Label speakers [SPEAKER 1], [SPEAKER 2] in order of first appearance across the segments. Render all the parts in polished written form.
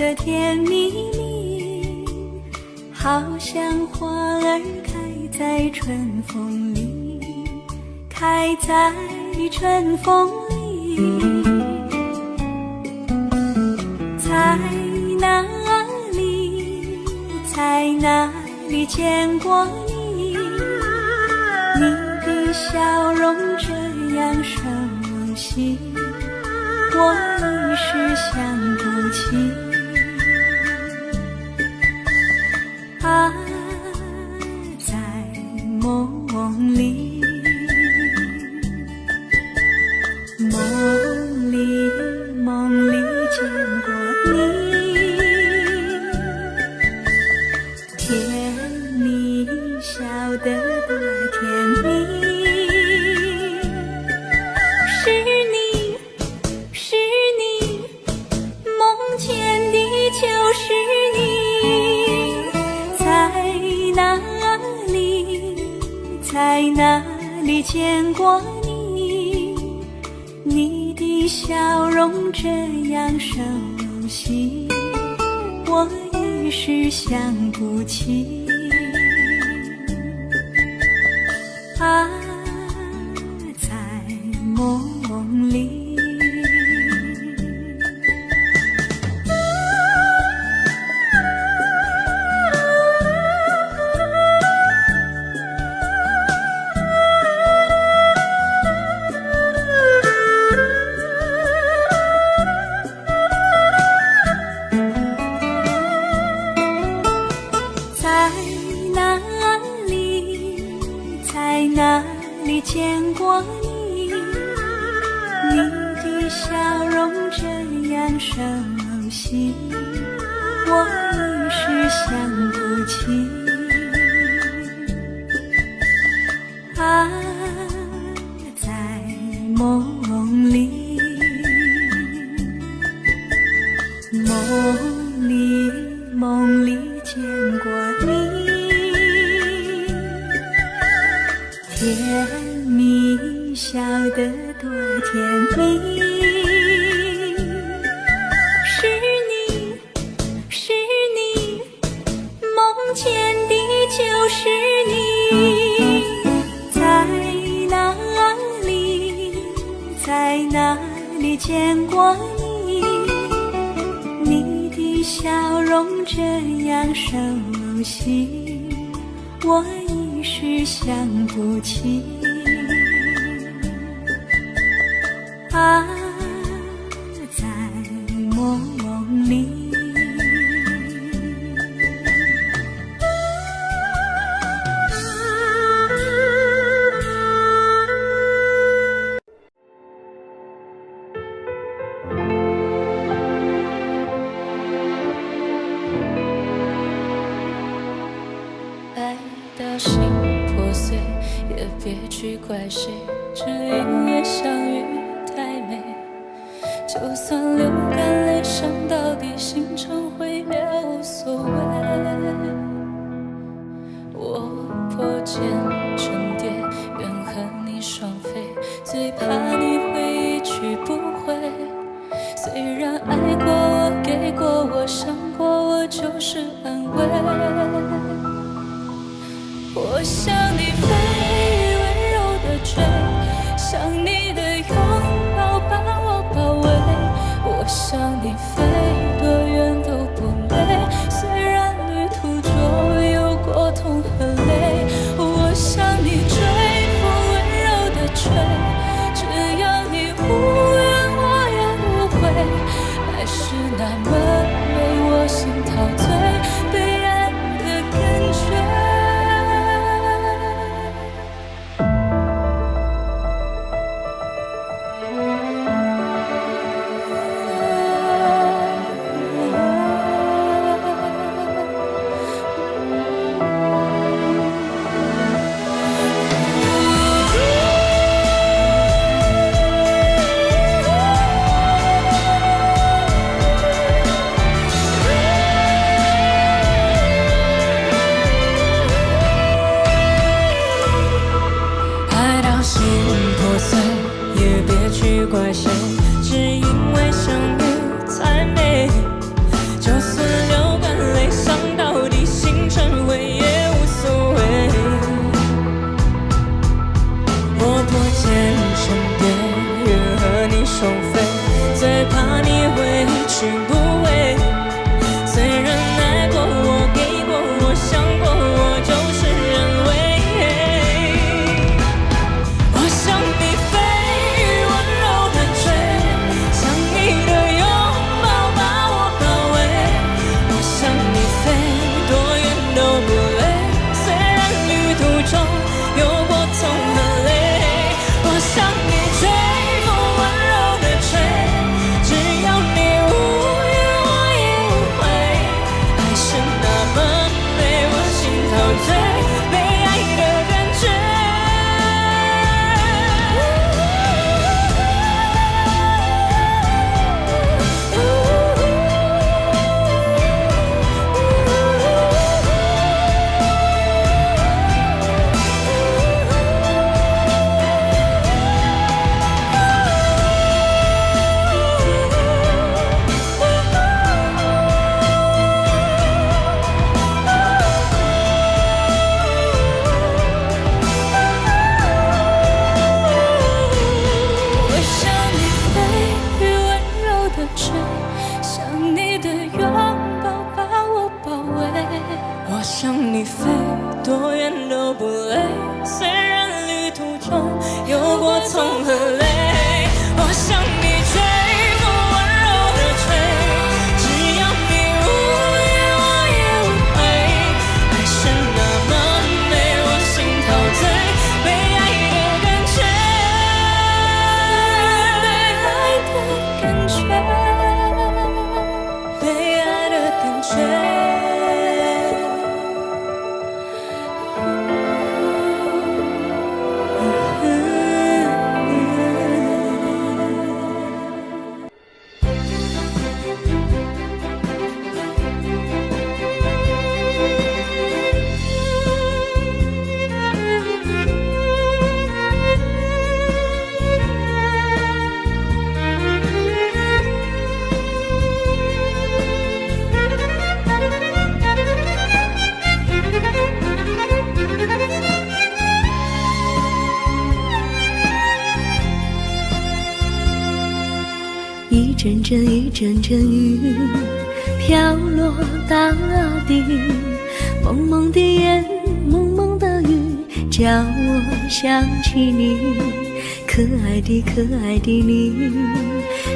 [SPEAKER 1] 的甜蜜蜜，好像花儿开在春风里，开在春风里。在哪里，在哪里见过你？你的笑容这样熟悉，我一时想不起。啊，在梦里，梦里见过你，甜蜜笑得多甜蜜。是你，梦见的就是你。在哪里见过你？你的笑容这样熟悉，我一时想不起。啊，在梦里。在哪里见过你？你的笑容这样熟悉，我一时想不起。啊，在梦里，梦里见过你。甜蜜笑得多甜蜜。是你，梦见的就是你。在哪里见过你？你的笑容这样熟悉，我一时想不起。啊，在梦里。
[SPEAKER 2] 心破碎，也别去怪谁，只因为相遇太美。就算流干泪，伤到底，心肠毁也无所谓。我破茧成蝶，愿和你双飞，最怕你会一去不回。虽然爱过我，给过我，伤过我，就是安慰。我向你飞，温柔的追，想你的拥抱把我包围。我向你飞，多远都不累，虽然旅途中有过痛和泪。我向你追，风温柔的吹，只要你无怨我也无悔。爱是那么美，我心陶醉，被爱的感觉。向你飞，多远都不累。虽然旅途中有过痛和泪，我向你追，不温柔的追，只要你无言，我也无悔。爱是那么美，我心陶醉，被爱的感觉，被爱的感觉。
[SPEAKER 1] 一阵阵一阵阵雨飘落大地，蒙蒙的烟，蒙蒙的雨，叫我想起你。可爱的可爱的你，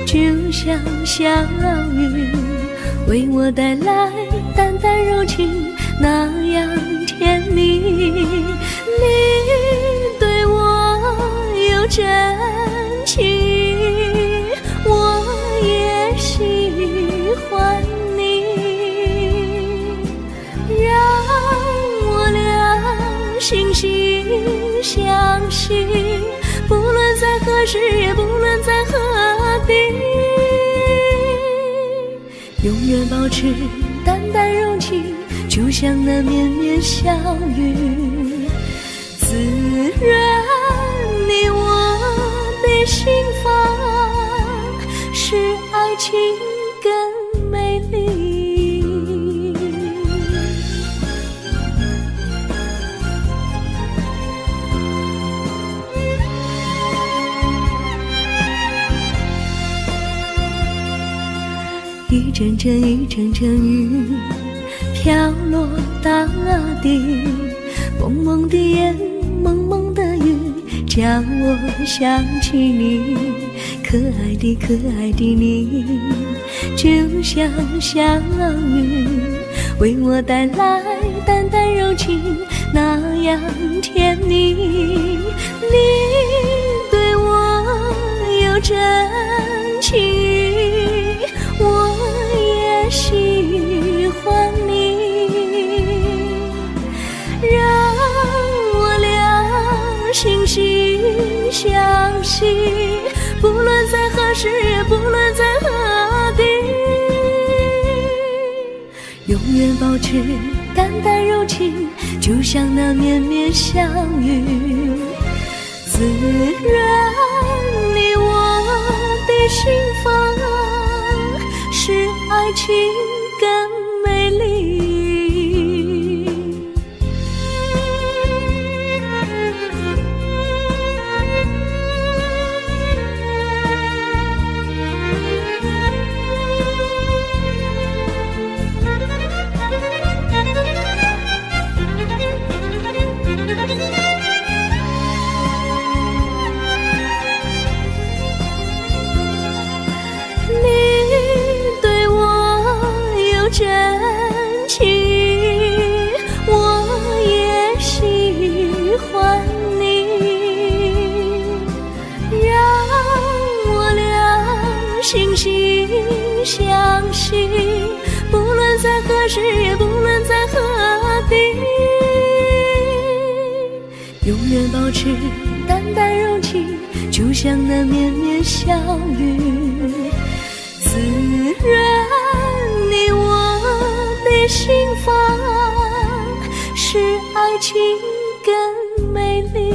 [SPEAKER 1] 就像小雨，为我带来淡淡柔情，那样甜蜜。你对我有真情，我也喜欢你，让我俩惺惺相惜，不论在何时，也不论在何地，永远保持淡淡柔情，就像那绵绵小雨，滋润你我的心房，使爱情更美丽。一阵阵一阵阵雨飘落大地，蒙蒙的烟，蒙蒙的雨，叫我想起你。可爱的可爱的你，就像小雨，为我带来淡淡柔情，那样甜蜜。你对我有真情，我也喜欢你，让我俩惺惺相惜，不论在何时，也不论在何地，永远保持淡淡柔情，就像那绵绵小雨，滋润你我的心房，使爱情更美丽。真情，我也喜欢你，让我俩惺惺相惜，不论在何时，也不论在何地，永远保持淡淡柔情，就像那绵绵小雨，滋润你我的心房，使爱情更美丽。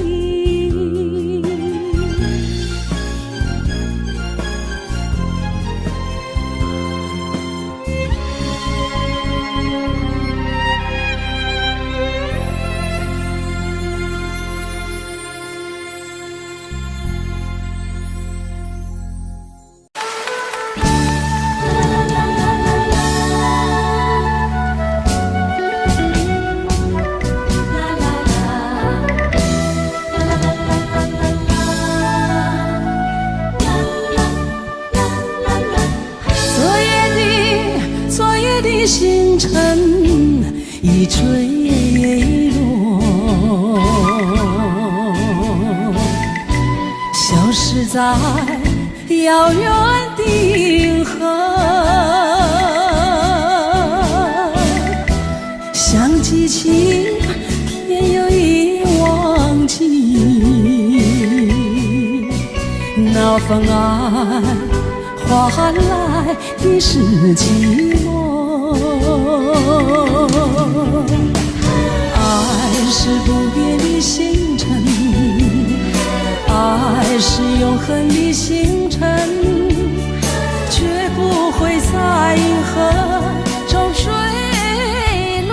[SPEAKER 3] 遥远的银河，想记起天又已忘记，那份爱换来的是寂寞。爱是不变的星辰，爱是永恒的星辰，绝不会在银河中坠落。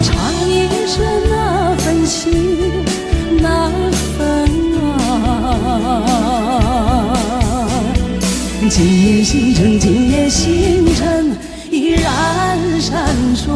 [SPEAKER 3] 唱一声那份情，那份爱，今夜星辰，今夜星辰依然闪烁。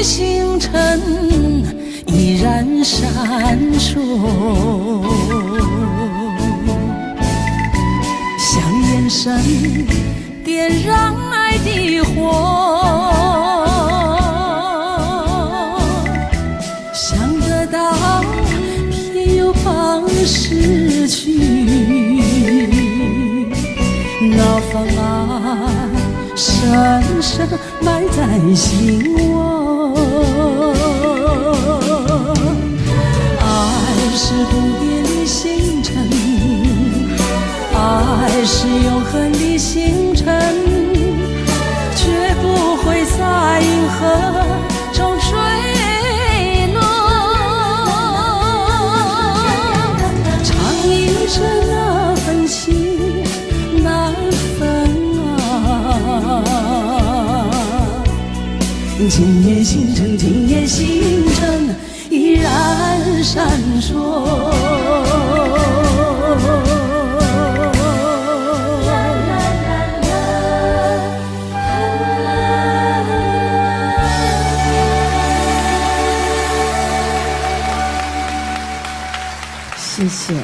[SPEAKER 3] 星辰依然闪烁，像眼神点燃爱的火，想得到偏又怕失去，那份爱深深埋在心窝。爱是不变的星辰，爱是永恒的星辰，绝不会在银河中坠落。唱一声那份情，那份爱，今夜星辰，今夜星辰依然闪烁。谢谢。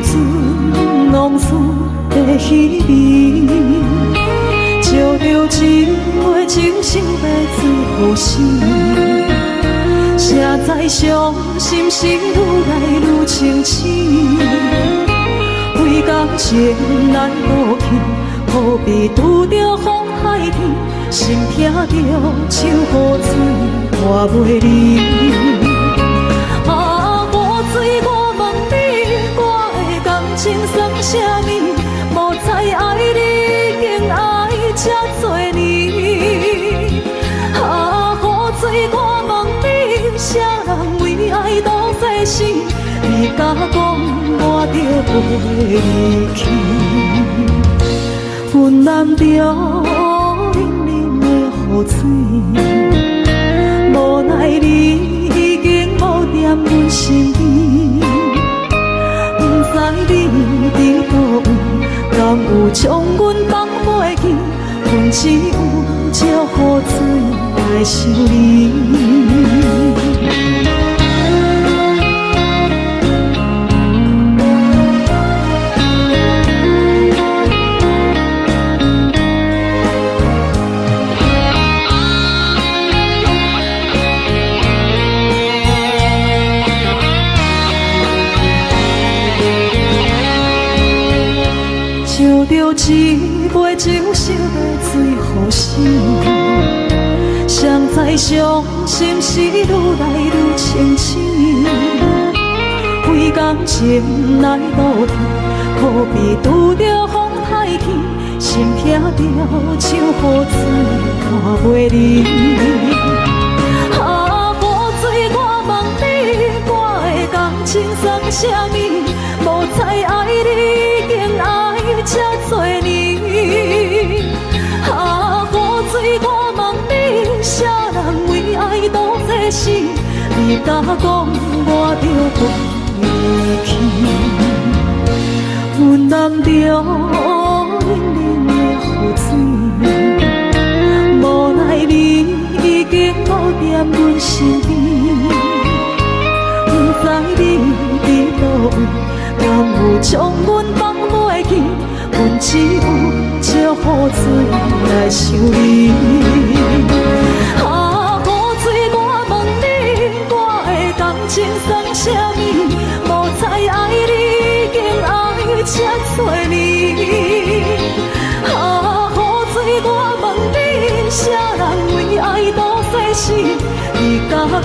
[SPEAKER 3] 存往事的稀微，照着一杯情深的醉予醒。谁知伤心事愈来愈清醒，为感情来倒去，何必拄着风海天，心痛着手雨水看袂离。啊，雨水，我问你，我的感情算啥物？无再爱你，竟爱这多年。啊，雨水，我问你，啥人为爱赌世事？你敢讲我着袂离去？阮难着冷冷的雨水，无奈你已经无踮阮身边，不知你伫倒位，敢有将阮放袂记？阮只有借雨水来想你。照着一杯情深的醉予醒，谁知伤心事愈来愈清醒，为感情来倒去，何必拄着风太天，心痛着手雨水看袂离。啊，雨水，我问你，我的感情算啥物？无再爱你，竟爱这多年。啊，雨水，我问你，啥人为爱赌这事？你敢讲我着袂离去？阮难着冷冷的雨水，无奈你已经无踮阮身边，不知你伫倒位，敢有将阮放袂记？阮只有借雨水来想你。啊，雨水，我问你，我的感情算啥物？无再爱你，竟爱这多年。啊，雨水，我问你，啥人为爱赌世事？你敢讲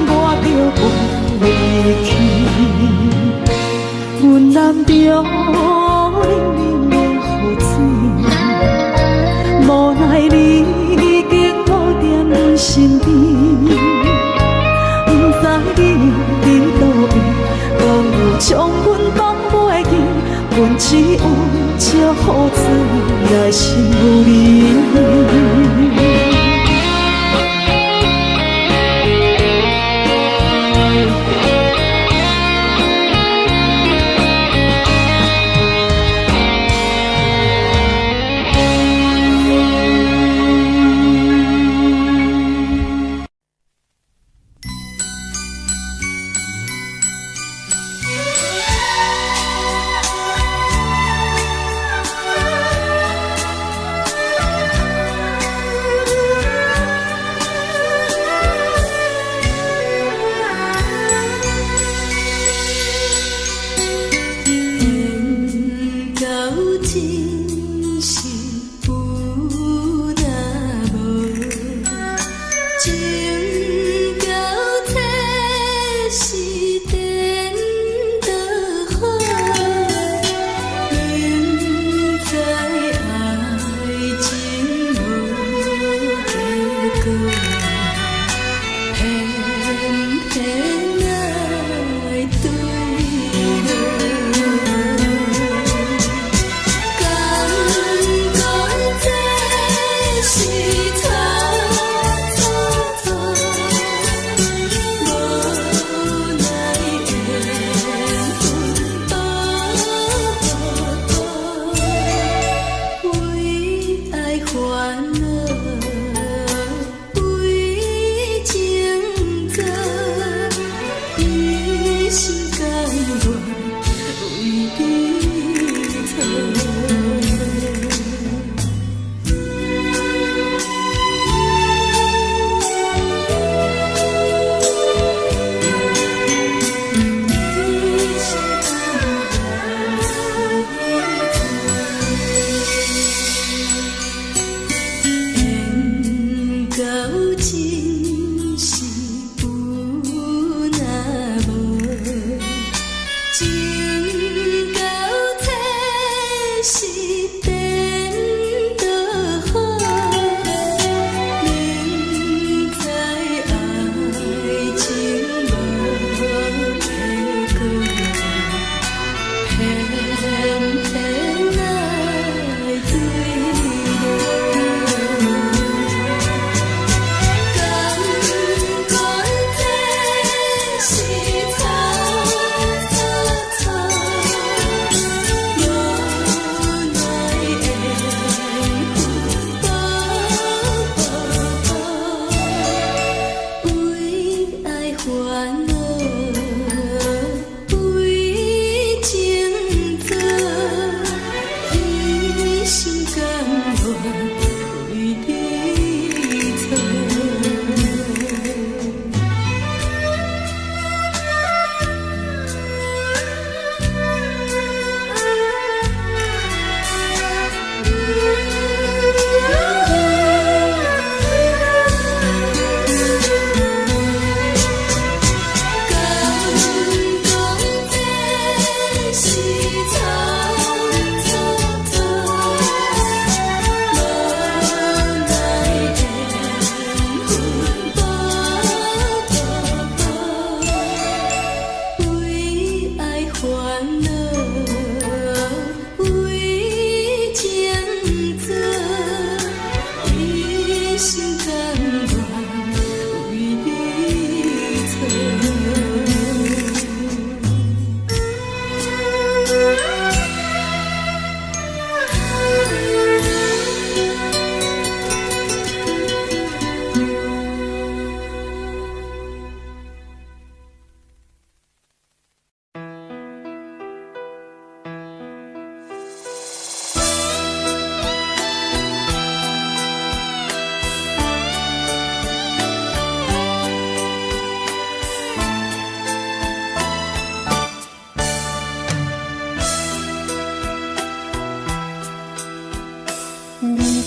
[SPEAKER 3] 我着袂离去？阮难着冷冷的雨水，无奈你已经无踮阮身边，不知你伫倒位，敢有将阮放袂记？阮只有借雨水来想你。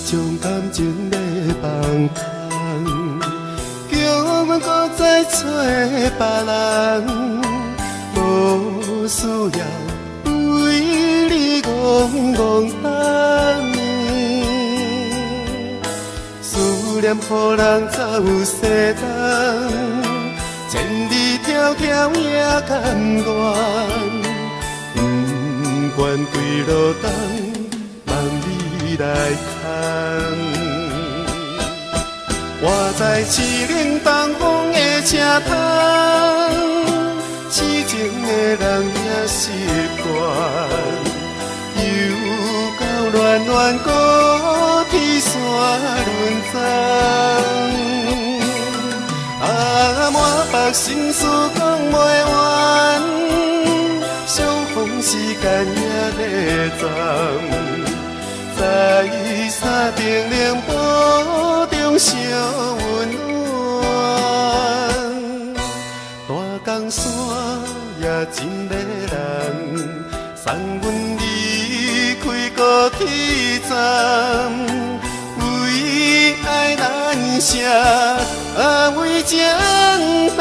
[SPEAKER 4] 将感情咧放空，叫阮搁再找别人，无需要为你戆戆等。思念予人走西东，千里迢迢也甘愿，不愿对路灯望你来牵。我在凄冷东风的车窗，痴情的人也习惯，又到暖暖高天山轮转。啊，满腹心事讲袂完，相逢时间也在转。在山顶冷波中相温暖，大江山也真迷人，送阮离开高铁站，为爱难舍，为情重。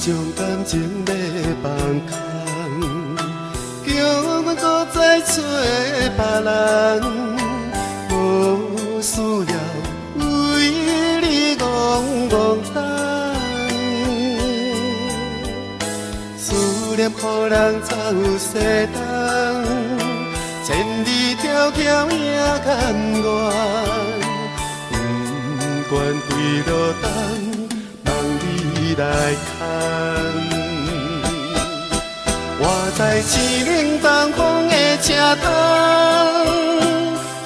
[SPEAKER 4] 将感情咧放空，叫阮搁再找别人，无需要为你戆戆等。思念予人走西东，千里迢迢也甘愿，不愿对路灯来牵，我在凄冷东风的车窗，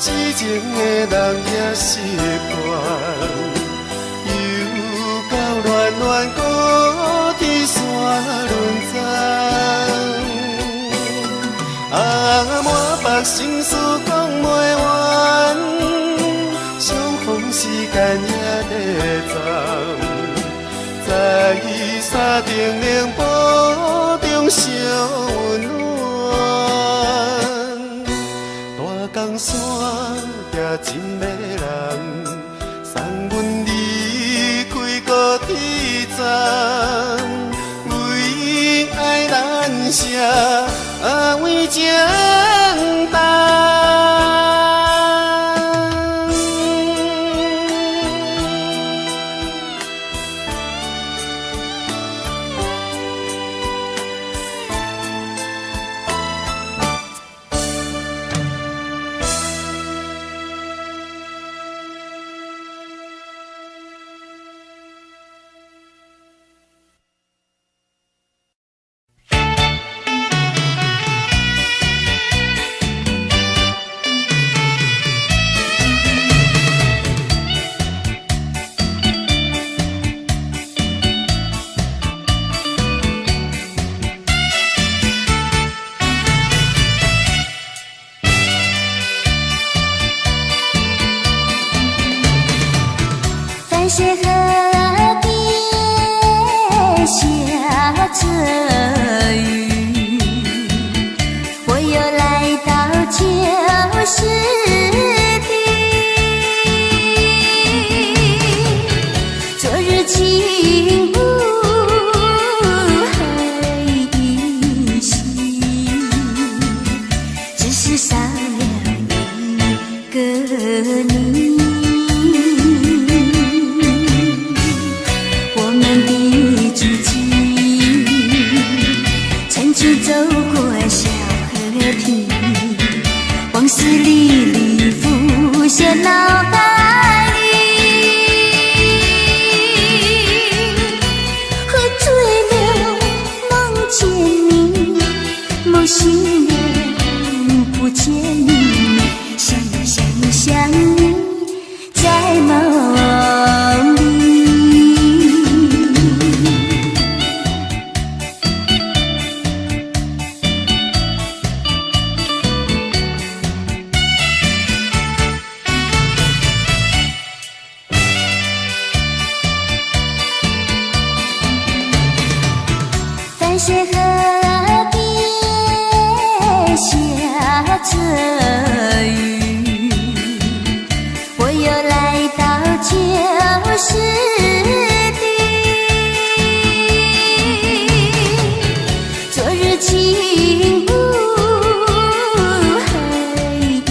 [SPEAKER 4] 痴情的人也习惯，又到暖暖高天山轮转。啊，满腹心事讲袂完，相逢时间也在转。在山顶冷波中相温暖，大江山也真迷人，送阮离开高铁站，为爱难舍，为情重。
[SPEAKER 5] 情还依稀，只是少了一个你。我们的足迹曾经走过小河堤，往事历历浮现脑海里。喝醉了梦见你，梦醒了不见你，想你在梦里。淡水河边下着雨，我又来到旧时地。昨日情还依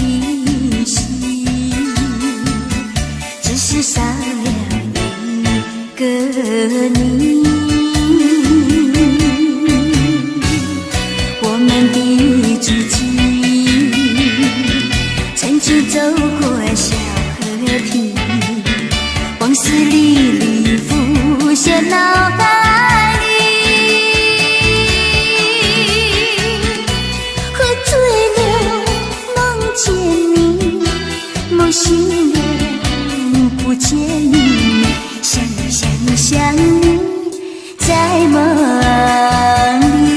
[SPEAKER 5] 稀，只是少了一个你。我们的足迹曾经走过小河堤，往事历历浮现脑海里。喝醉了梦见你，梦醒了不见你，想你在梦里。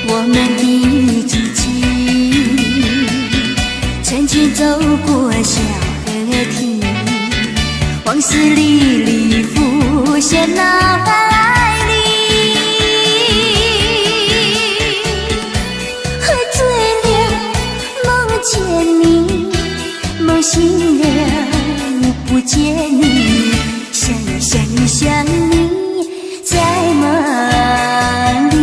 [SPEAKER 5] 我们的足迹曾经走过小河堤，往事历历浮现脑海里。喝醉了梦见你，梦醒了不见你，想你在梦里。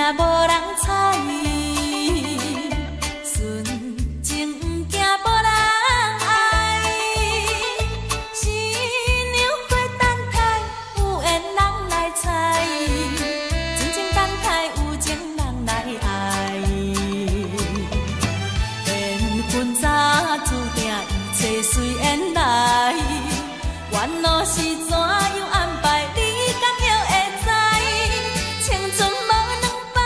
[SPEAKER 1] 无人睬，纯情不惊无人爱。新娘花等待，有缘人来采，真情等待，有情人来爱。缘分早注定，一切随缘来。缘路是怎样安排？你敢晓会知？青春无两摆，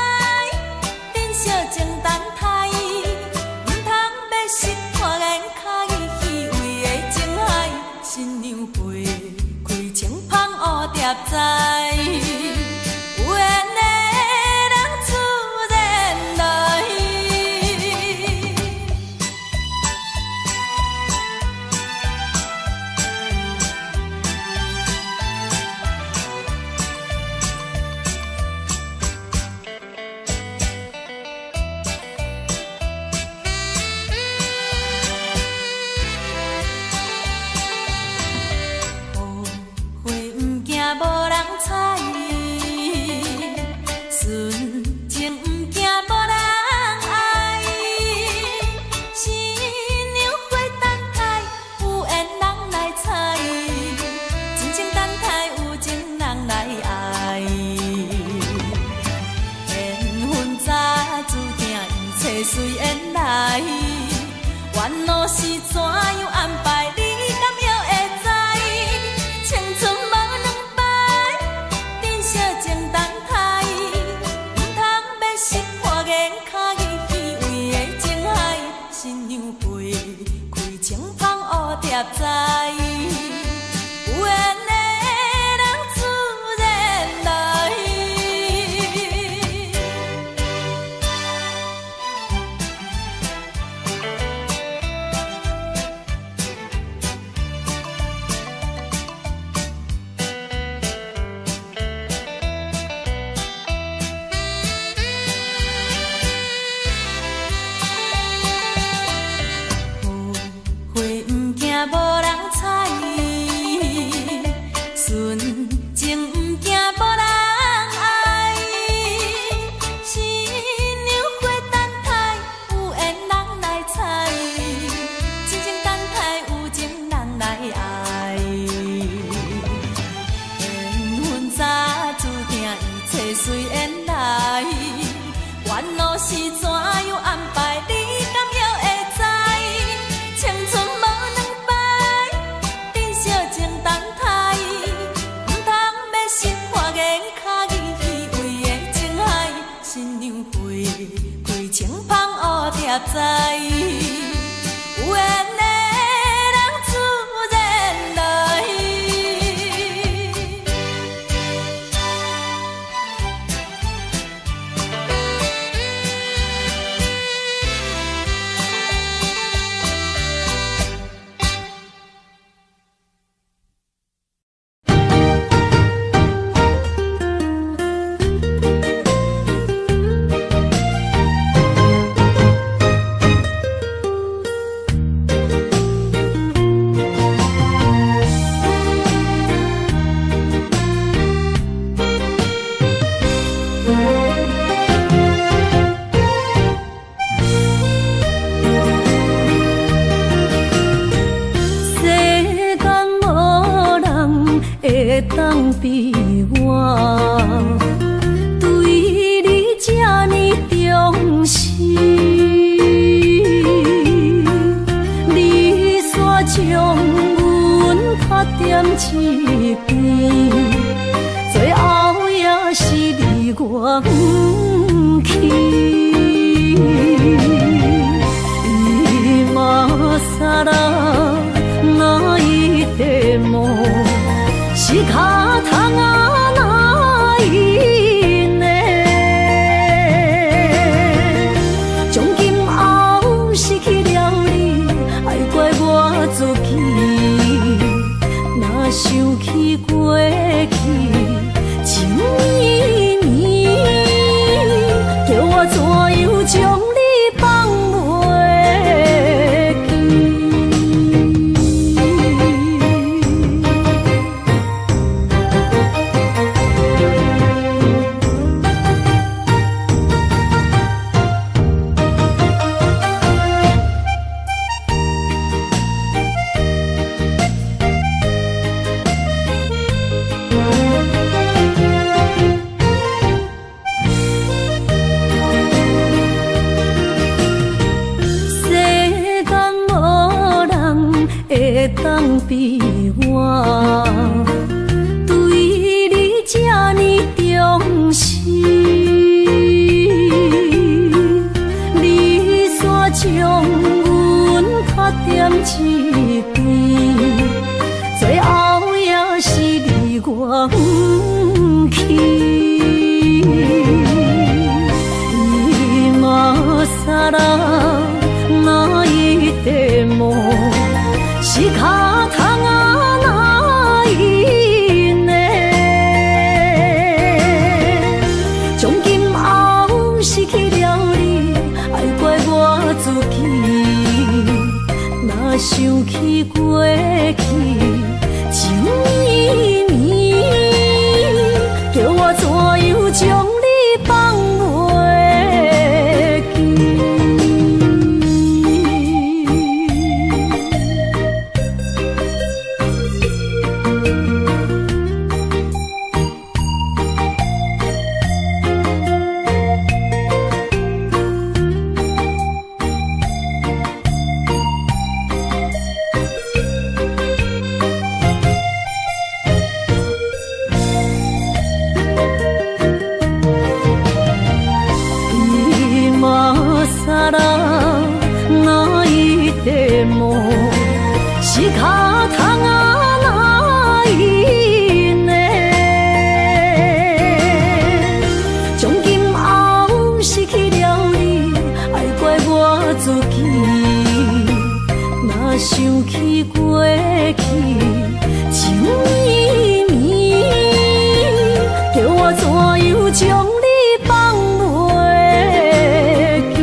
[SPEAKER 1] 珍惜情等待，唔通要失看眼开，虚伪的情海，新娘陪开青芳乌蝶栽，有缘的人自然来。随缘来，缘路是怎样安排，你敢会会知？青春无两摆，珍惜情等待，唔通要失破眼脚去为的情海，新娘陪开青芳乌蝶栽，有缘的人自然来。无人睬，纯情毋惊无人爱。新娘花等待，有缘人来采，真情等待，有情人来爱。缘分早注定，一切随缘来，缘路是怎样安排，你敢会会知？青春无两摆，珍惜情等待，唔通要失破眼脚去为的情海，新娘陪开青芳乌蝶栽，有缘的人自然来。当比我对你这呢重视，你煞将阮拍点一边，最后也是离我不去。今ら那一点梦。是脚痛啊，哪一呢？从今后失去了你，爱怪我自己。若想起过去情绵绵，叫我怎样将你放袂记？当比我对你这呢重视，你煞将阮拍点一边，最后也是离我不去。今ら那一点梦。是脚痛啊，哪一呢？从今后失去了你，爱怪我自己。若想起过去情绵绵，叫我怎样将你放袂记？
[SPEAKER 3] 是脚痛啊哪因的？从今后失去了你，爱怪我自己。若想起过去，像绵绵，叫我怎样将你放袂记？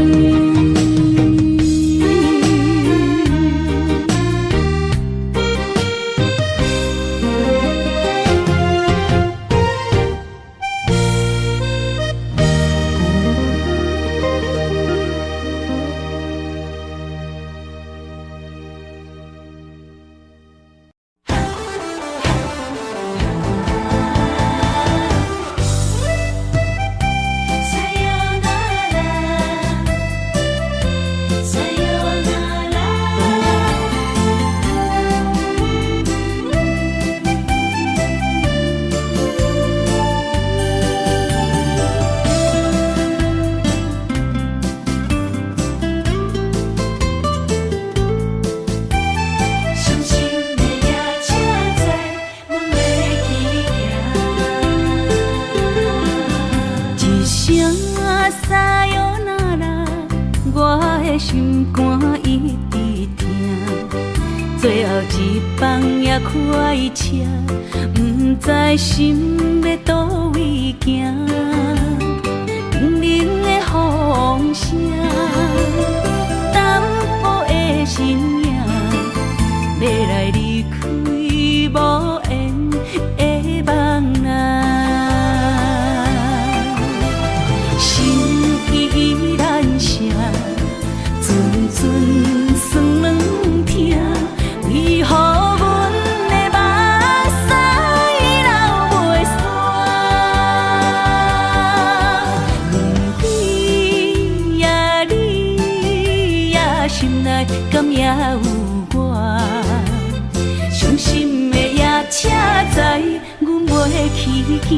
[SPEAKER 3] 心肝一直疼，最后一放也开车，不知心要倒位行。冷冷的风声，淡薄的身影，要来离开无缘的梦啊，心依然声。阵阵酸软疼，为何阮的目屎流袂煞？问你呀，你呀，心内敢也有我？伤心的夜车载，阮袂去行。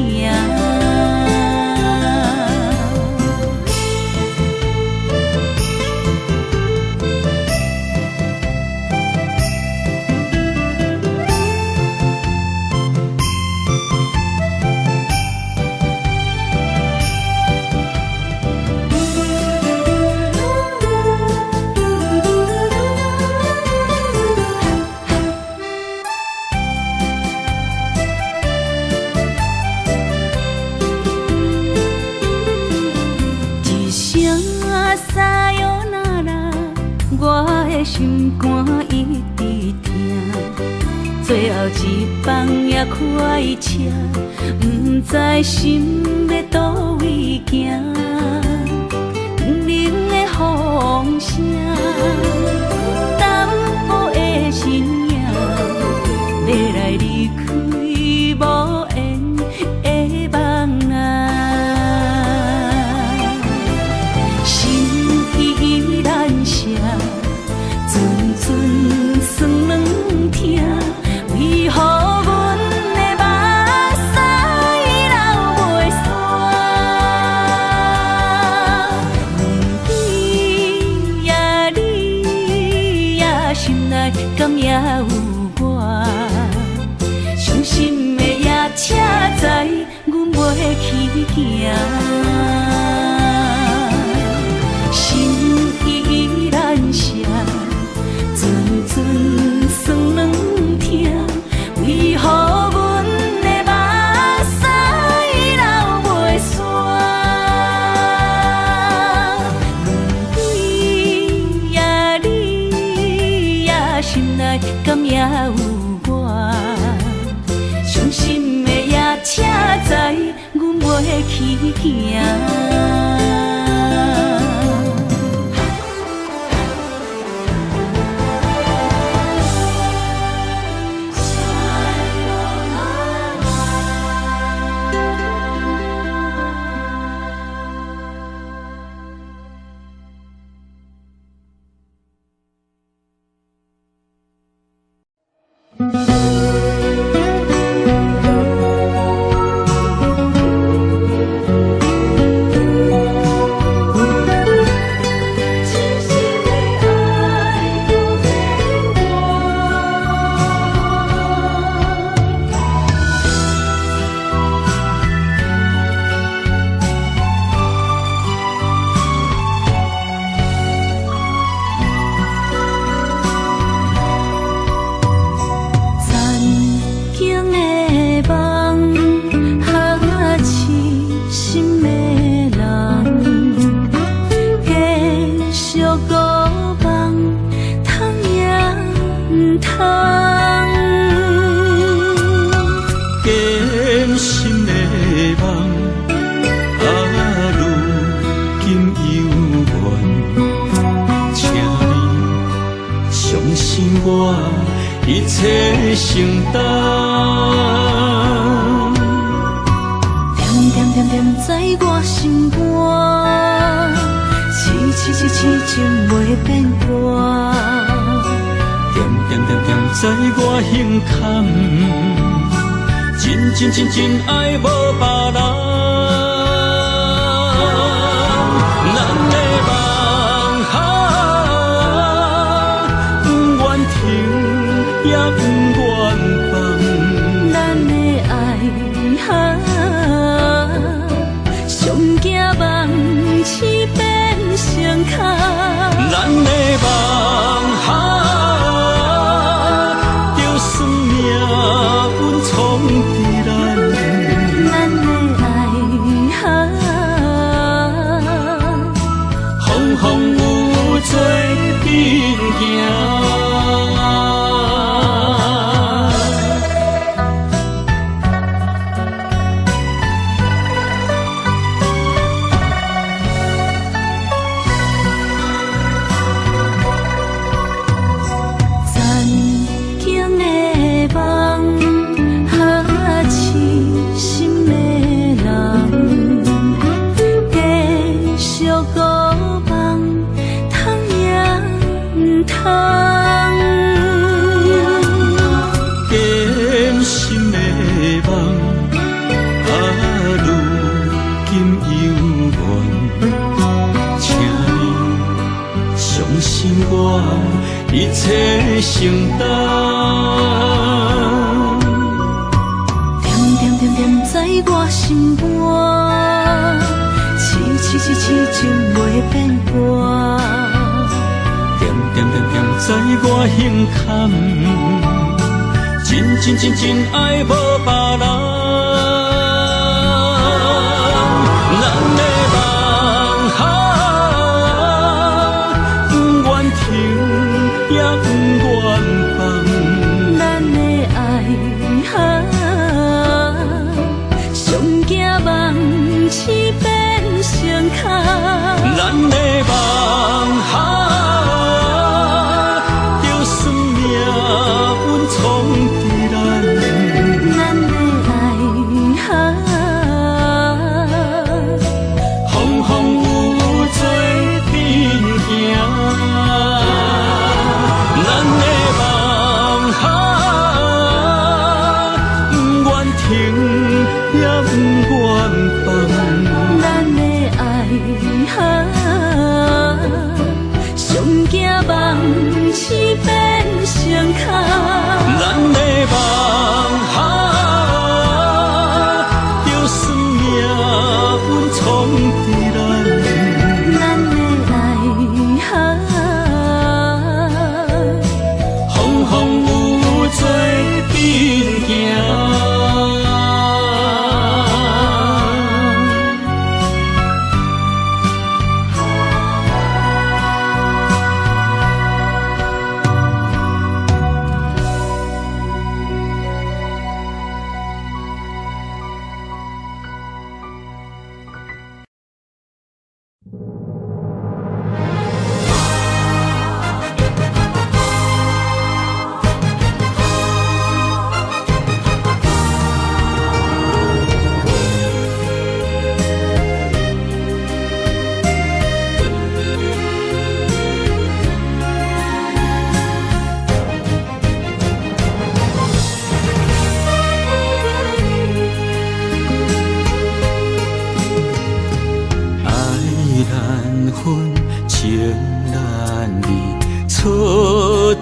[SPEAKER 3] 心肝一直疼，最后一放也开车，不知心要倒位行。冷冷的风声，淡薄的身影，要来离开无缘的梦啊，心依然声。阵阵酸软疼，为何阮的目屎流袂煞？问你呀，你呀，心内敢也有我？伤心的夜车载，阮袂去行。心依然声。阵阵酸软疼，为何阮的目屎流袂煞？问你呀，你呀，心内敢也有我？伤心的夜车载，阮袂去行。
[SPEAKER 6] 我一切承担。
[SPEAKER 3] 点点点点在我心肝，痴痴痴痴情袂变淡。
[SPEAKER 6] 点点点点在我胸坎，真真真真爱无别人。咱的梦想，不愿停也不愿放。
[SPEAKER 3] 咱的爱上惊梦痴变成空。
[SPEAKER 6] 咱的梦想，就算命运闯伫咱。
[SPEAKER 3] 咱的爱
[SPEAKER 6] 风风雨做阵行。一切承担，
[SPEAKER 3] 点点点点在我心肝，痴痴痴痴情袂变淡。
[SPEAKER 6] 点点点点在我胸坎，真真真真爱无别人。咱的梦想，不愿停也不愿放。
[SPEAKER 3] 咱的爱上惊梦痴变成空。
[SPEAKER 6] 咱的梦想，就算命运闯伫咱。
[SPEAKER 3] 咱的爱
[SPEAKER 6] 风风雨雨做阵行。咱的梦想，不愿停也不愿放。
[SPEAKER 3] 咱的爱上惊梦痴变成空。
[SPEAKER 6] 咱的梦想，就算命运闯伫咱。
[SPEAKER 3] 咱的爱
[SPEAKER 6] 风风雨雨做阵行。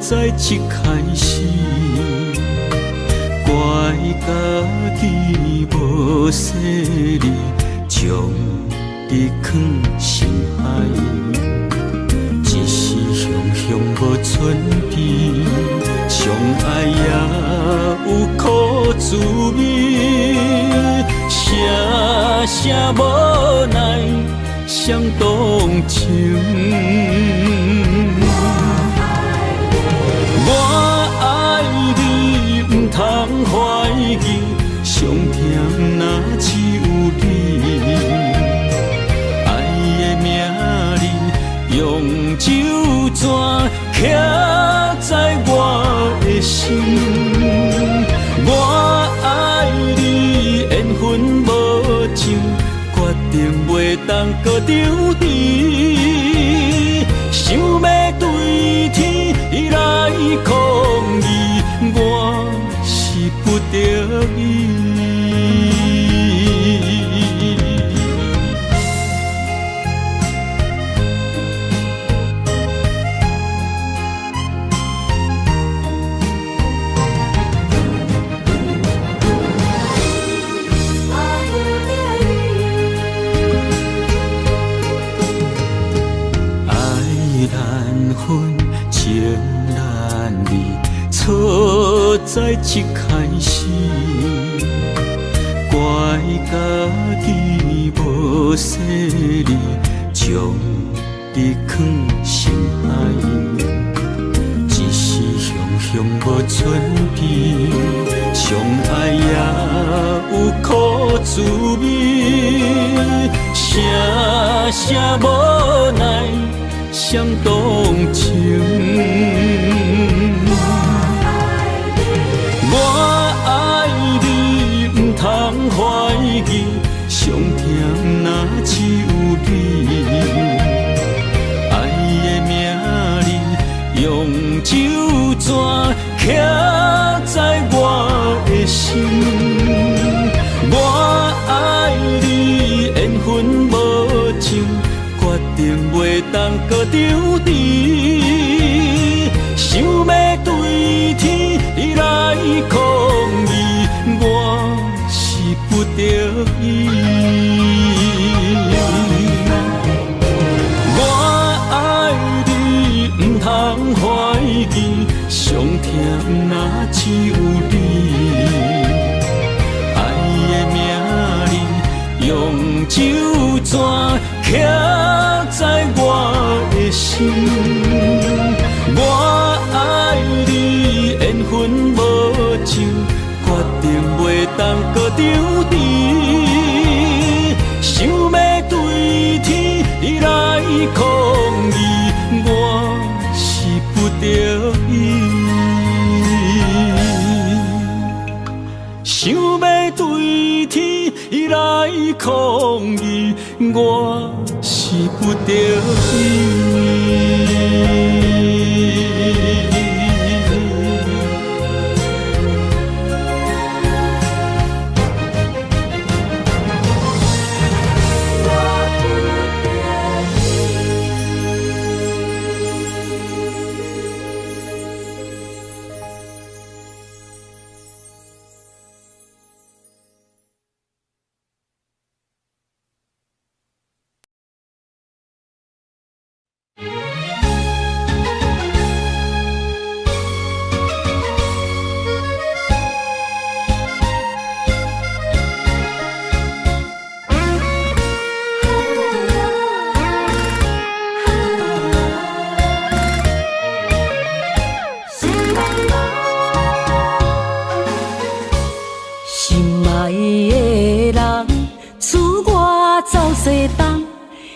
[SPEAKER 6] 在一开始，怪家己无细腻，将你放心海。一时雄雄无存甜，相爱也有苦滋味，声声无奈伤动情。我爱你，不通怀疑，上甜若只有你。爱的名字用酒泉刻在我当搁丢弃，想要对天来抗议，我是不得已。情难离，错在一开始，怪家己无细腻，将你藏心海，一时雄雄无准备，相爱也有苦滋味，声声无奈。想动情，我爱你，不通怀疑，上疼若只有你。爱的名字用手纸刻在我的心，我爱你，缘分无情。决定袂当搁丢弃，想要对天来抗议，我是不得已。我爱你，不通怀疑，上疼若只有你。爱的名字用手纸刻在我的心，我爱你，缘分无情，决定袂当搁丢弃，想要对天来抗议，我是不得已。想要对天来抗议，我是不得已。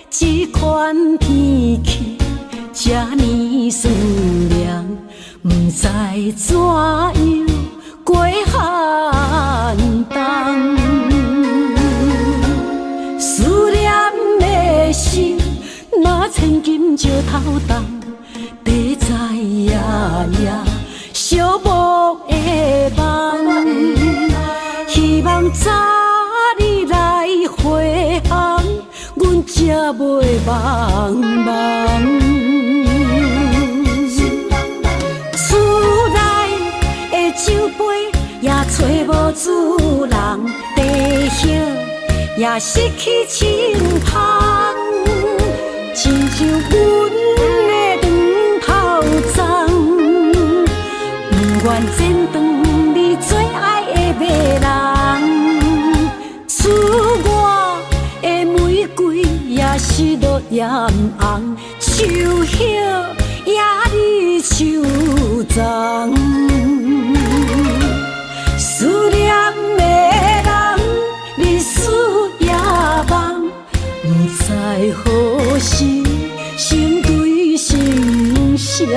[SPEAKER 3] 这款天气这呢思念，不知怎样过寒冬。思念的心，若千金石头重，地在夜夜寂寞的梦。希望早日来回航，阮才袂茫茫。厝内的酒杯也找无主人，地叶也失去清香，亲像阮的长头鬃，不愿剪断你最爱的马人。厝外的玫瑰也是落艳红，树叶也离树丛。思念的人，日思夜梦，不知何时心对心声。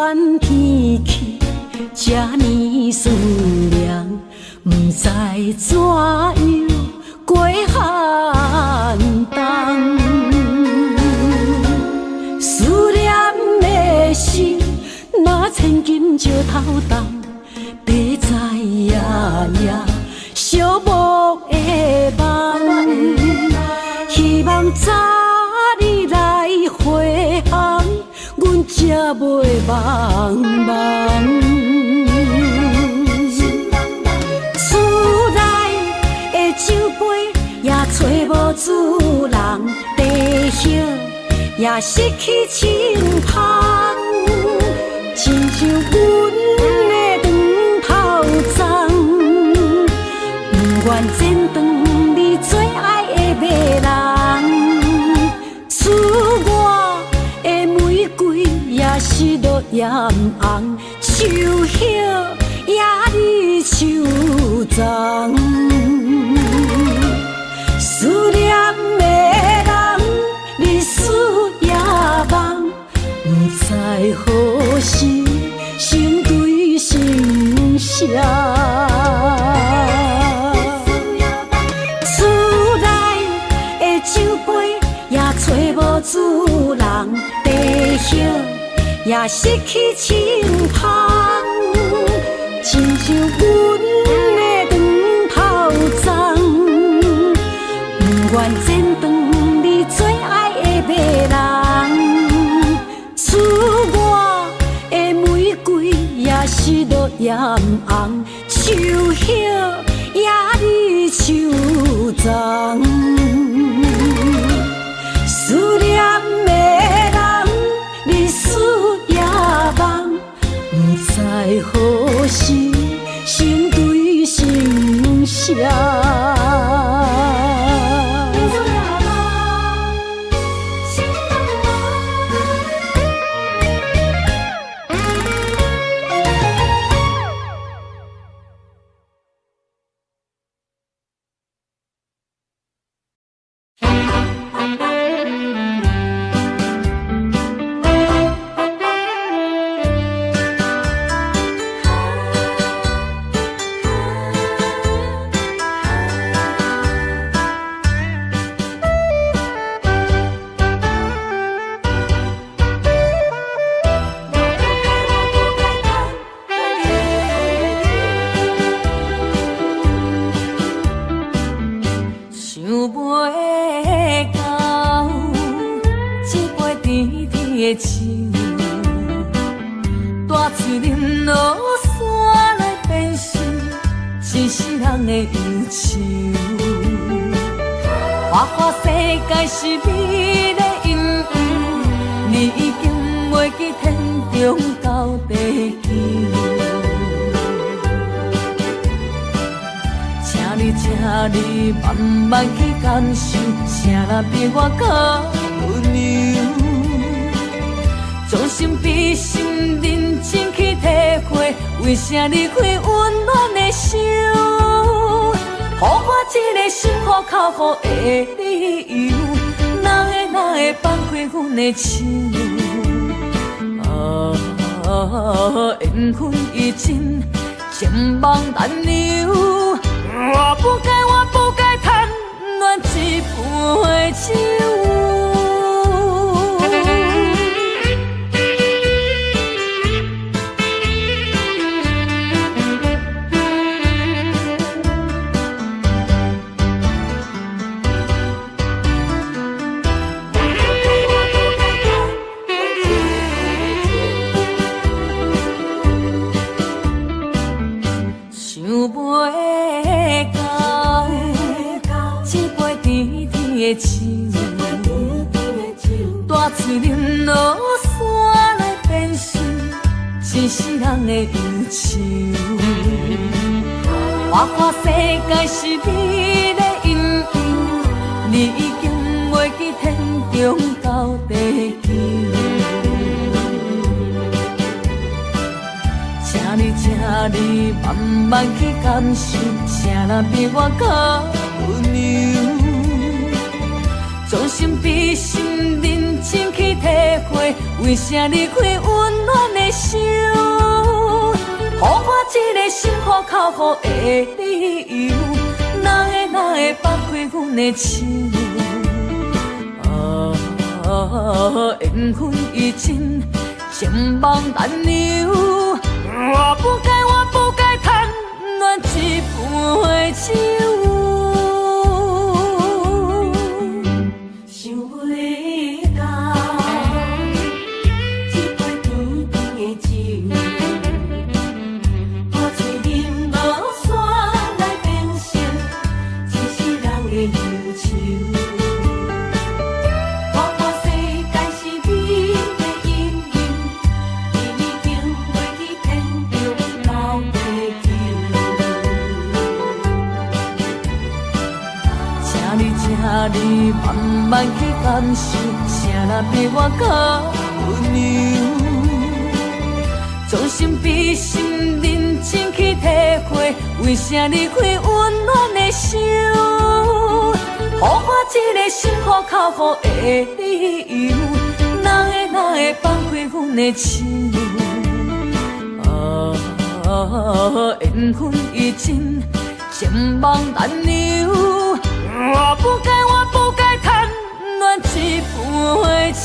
[SPEAKER 3] 怨天气，这呢思念，不知怎样过寒冬。思念的心，若千金石头重，白在夜夜寂寞的梦。希望早日来回航，阮才袂茫茫。厝内的酒杯也找无主人，地叶也失去清芳，亲像阮的长头鬃，不愿剪断你最爱的迷人。厝外的玫瑰也是落艳红，树叶也离树丛。思念的人，日思夜梦，不知何时成对成双。厝内的酒杯也找无主人，地叶也失去清芳，亲像阮的长头鬃，不愿剪断你最爱的迷人。厝外的玫瑰也是落艳红，树叶也离树丛。思念的人，日思夜梦，不知何时成对成双。
[SPEAKER 2] 为啥离开温暖的手？予我一个心苦口苦的理由，哪会放开阮的手？缘分已尽，情梦难留。我不该贪恋一杯酒。大嘴忍落山来变成一世人的忧愁。我看世界是你的阴影，你已经袂记天中到地球。请你慢慢去感受，谁人比我较温柔？将心比心，认真去
[SPEAKER 1] 去体会，为啥离开温暖的手？予我一个心苦口苦的理由，哪会放开阮的手？缘分已尽，情梦难留。我不该贪恋一杯酒。想袂到，一杯甜甜的酒，我嘴啉落山来变成一世人的忧愁。你慢慢去感受，啥人比我较温柔？将心比心，认真去体会，为啥离开温暖的手？予我一个心苦口苦的理由，哪会放开阮的手？缘分已尽，情梦难留。我不该贪恋一杯酒。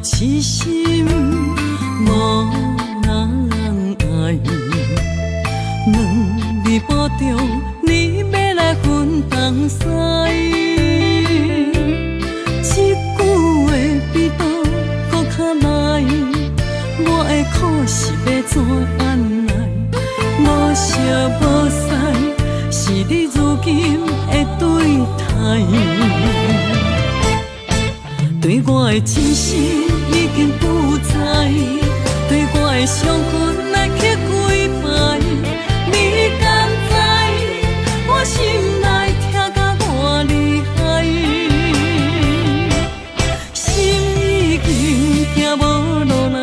[SPEAKER 1] 痴心无人爱，两字保重，你要来分东西。一句话比刀搁较来，我的苦是要怎安来？无惜无使，是你如今的对待。对我的真心已经不知，对我的伤痕来去几摆，你敢知我心内痛甲偌厉害？心已经行无落来，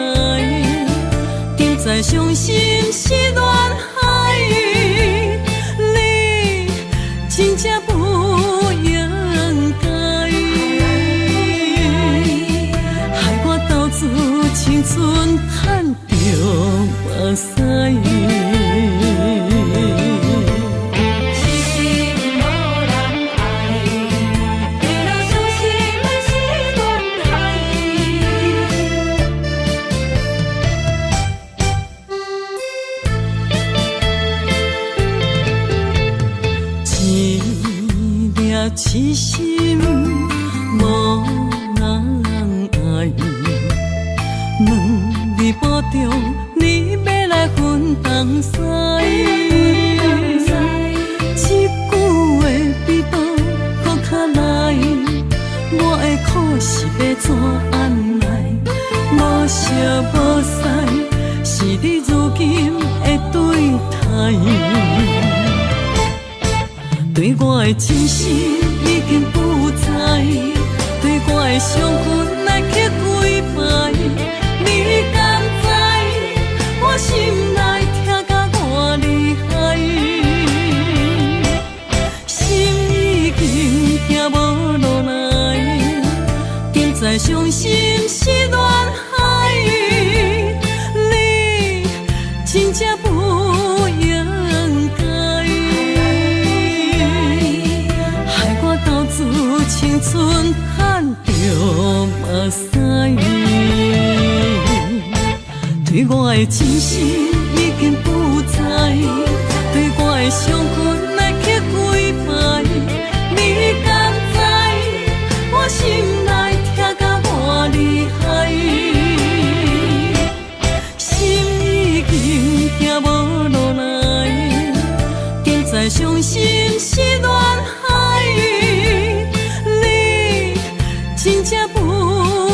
[SPEAKER 1] 定在伤心是恋海，你真正不应该。青春赚着目屎，痴心无人爱，地老伤心的是恋海。一粒痴心无人爱。两字保重，你要来分东西。一句话比刀搁较来，我的苦是要怎安来？无惜无使，是你如今的对待。对我的真心已经不知，对我的伤痕来去几摆。你敢知我心内痛甲偌厉害？心已经行无落来，定在伤心是恋海，你真正不应该，害我斗自青春赚着目屎。对我的真心已经不知，对我的伤痕来去几摆，你敢知我心内
[SPEAKER 3] 但伤心是恋海，你真正不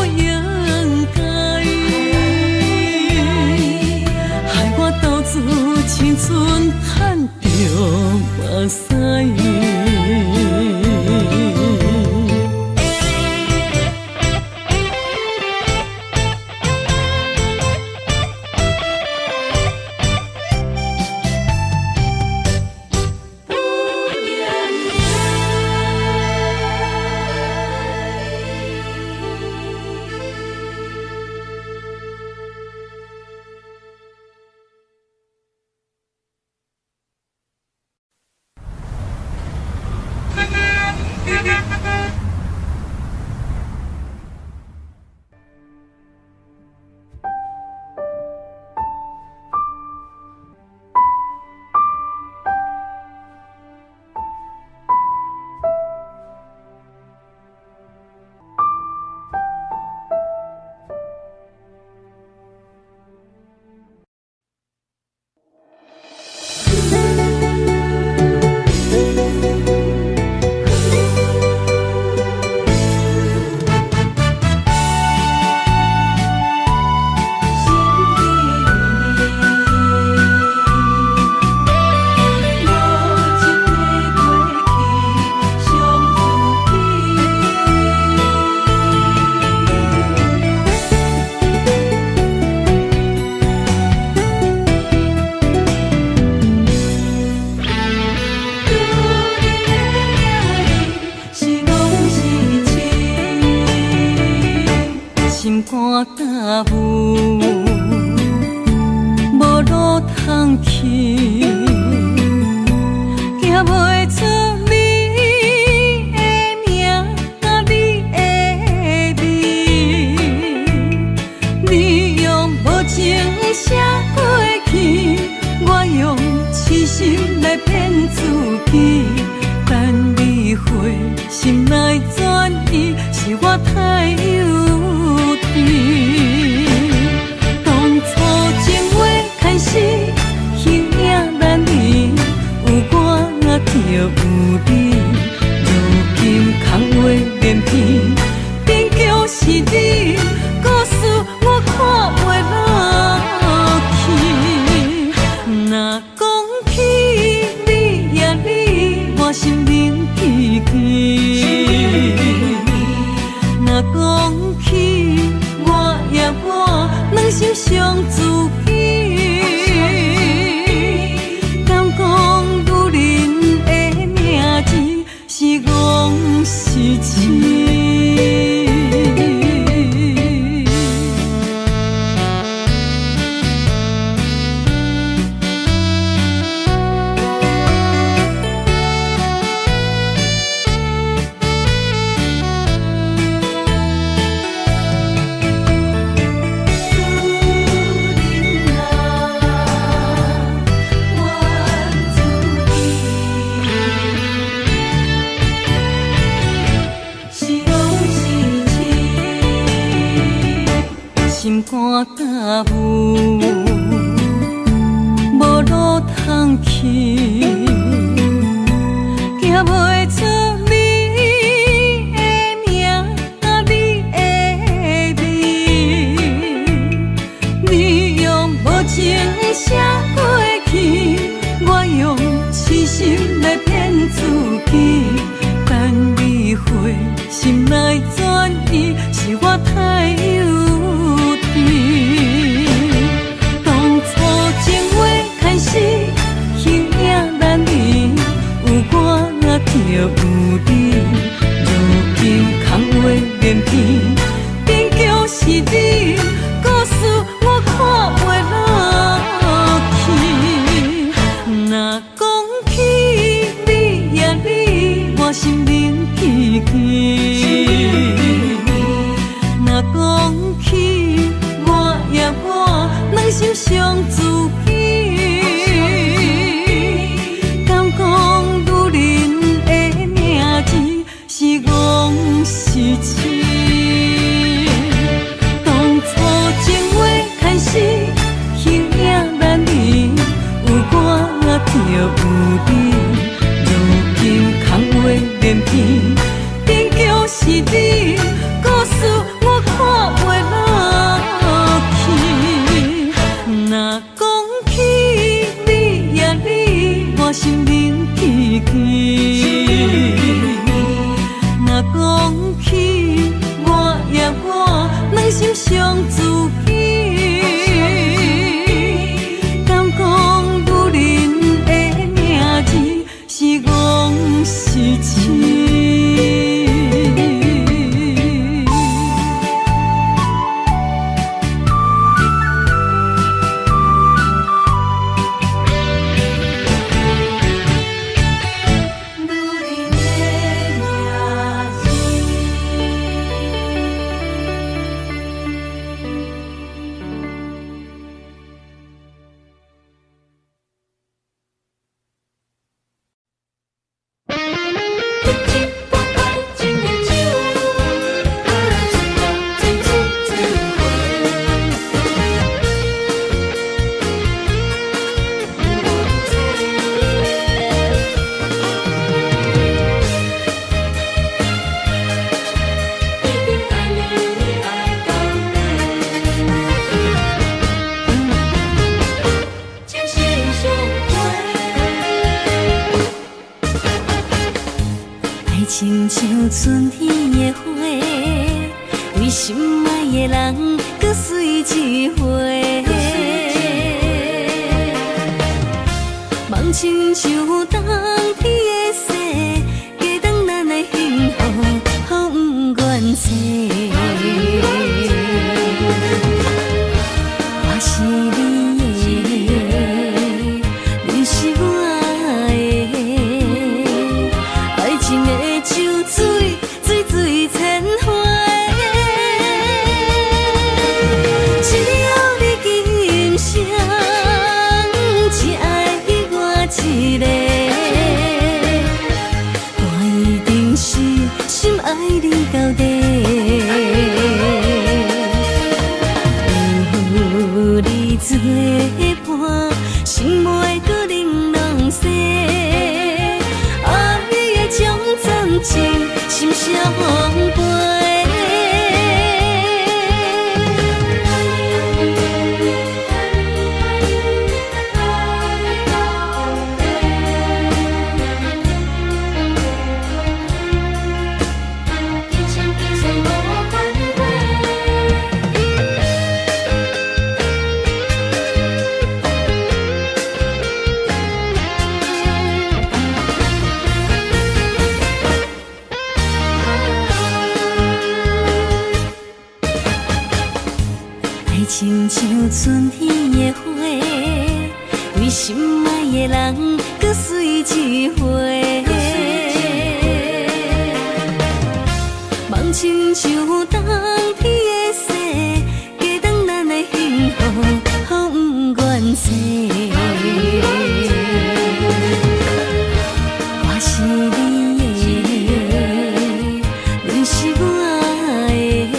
[SPEAKER 3] 应该，害我斗志青春赚着目屎。起你呀你，我心灵起起。若讲起我呀我，两心相知己。敢讲女人的名字是戆是痴？亲像春天的花，为心爱的人搁随一回。梦亲像冬天的雪，加重咱的幸福，风不愿吹。我是你的，你是我的，爱情的。像水，水水千回，只有你今生只爱我一个，我一定是心爱你到底。有你作伴，心袂搁玲珑色。将真情心相陪。亲像春天的花，为心爱的人搁随一回。梦亲像冬天的雪，加重咱的幸福，风不愿吹。我是你的，你是我的，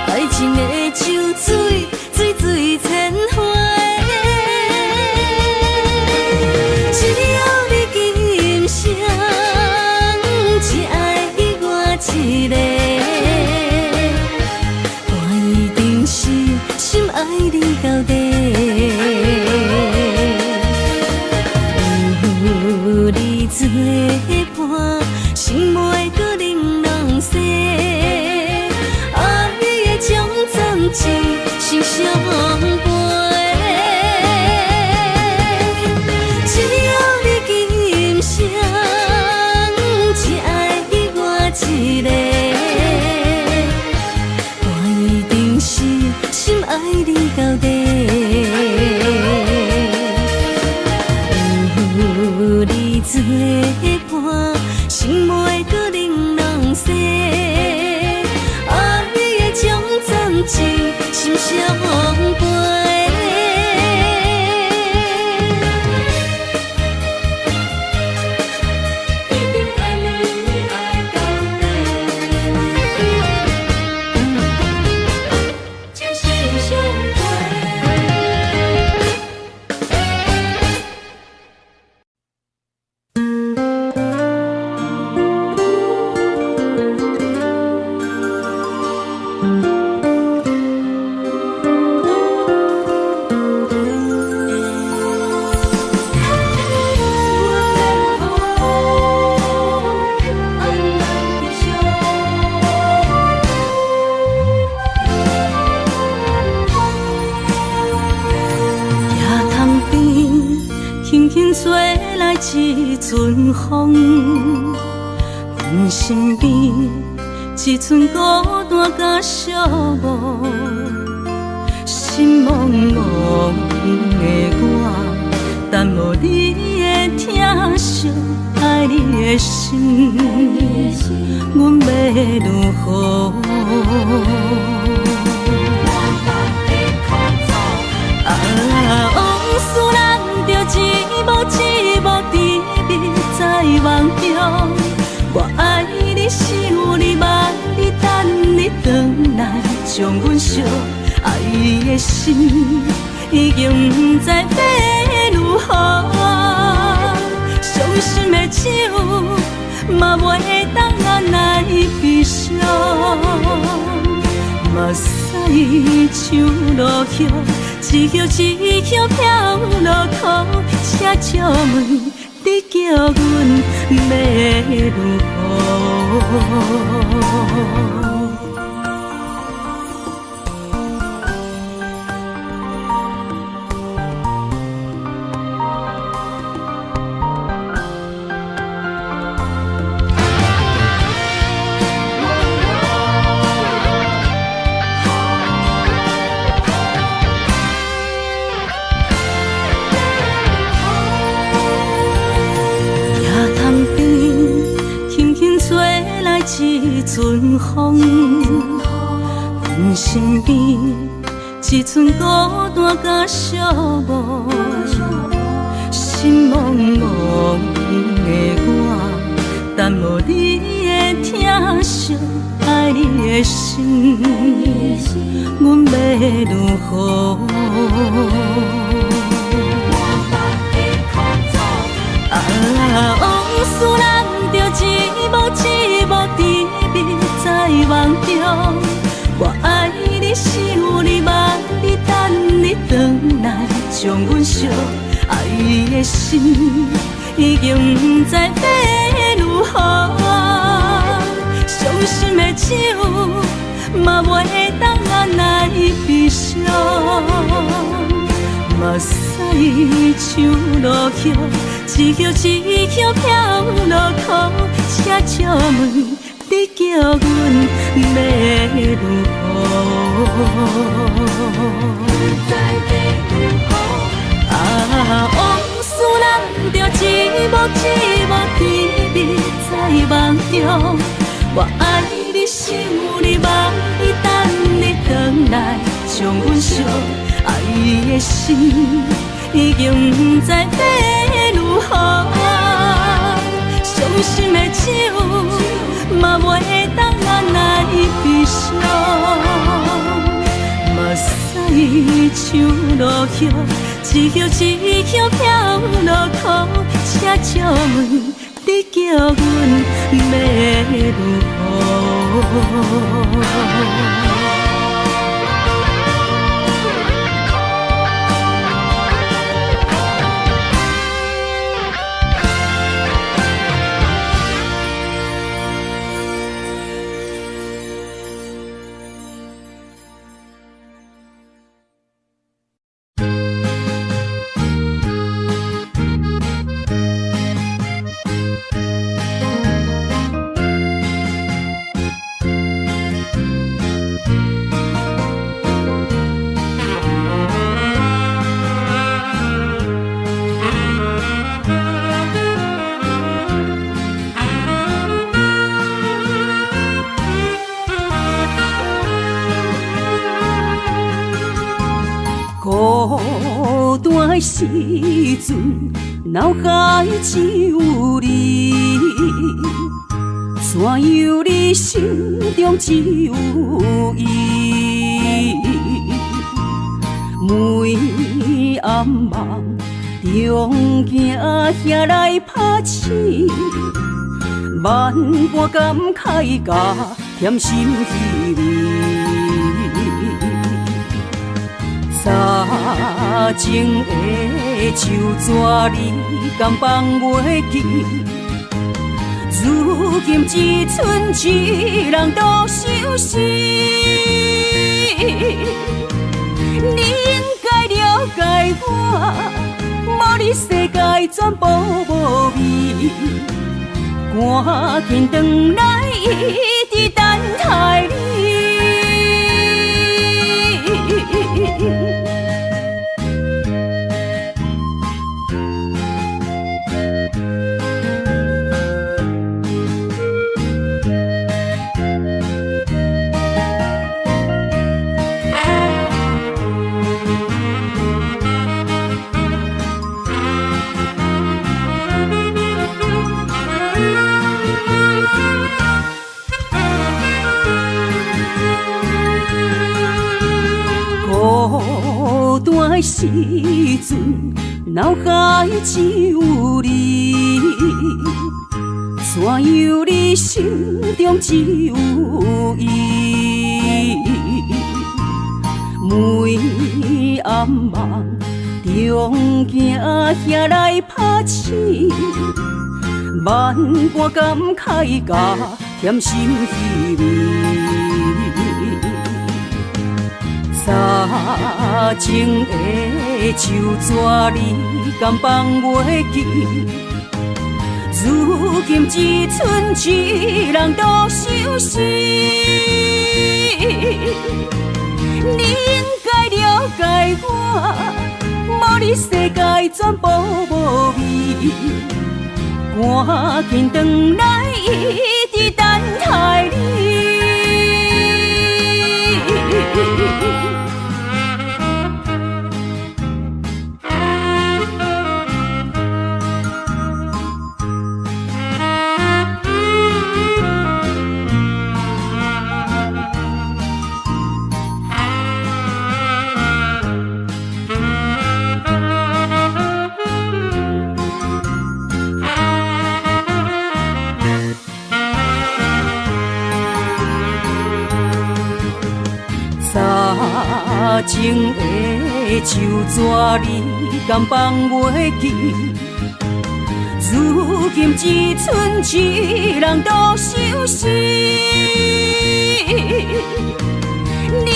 [SPEAKER 3] 爱情的。像水，水水千回，只有你今生只爱我一个，我一定是心爱你到底。轻吹来一阵风，阮身边一寸孤单甲寂寞，心茫茫的我，等无你的疼惜，爱你的心，阮要如何？往事人着一幕一幕甜蜜在梦中。我爱你，想你，望你，等你回来，将阮惜爱的心已经不知要如何。伤心的手嘛袂当按来悲伤，目屎像落雨。一叶一叶飘落土，请借问你叫阮要如何？一阵风，阮身边一寸孤单甲寂寞，心茫茫的我，等无你的疼惜，爱你的心，阮要如何？往事人着一幕一幕甜蜜在梦中。我爱你，想你，望你，等你回来，将阮惜爱的心已经不知要如何。伤心的手嘛袂当按来悲伤，目屎像落雨。一叶一叶飘落土，请借问你叫阮要如何？往事人着一幕一幕甜蜜在梦中。我爱你，想你，望你，等你回来，将阮惜爱的心已经不知要如何。伤心的手嘛袂当按来悲伤，目屎像落雨，一叶一叶飘落土，请借问你叫阮要如何？孤单的时阵，脑海只有你，怎样你心中只有伊？每暗梦中惊遐来拍醒，万般感慨甲甜心稀微。早前的手纸你敢放袂记？如今只剩一人独相思。你应该了解我，莫无你世界全部无味。赶紧转来，一直等待你。孤单的时阵，脑海只有你，怎样你心中只有伊？每暗梦中惊遐来拍醒，万般感慨甲甜心稀微。早前的手纸你敢放袂记？如今只剩一人独相思。你应该了解我，无你世界全部无味。赶紧转来，一直等待你。早前的手纸你敢放袂记？如今只剩一人独相思。你应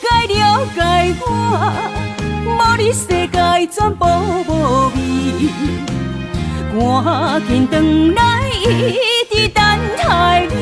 [SPEAKER 3] 该了解我，无你世界全部无味。赶紧转来，一直等待你。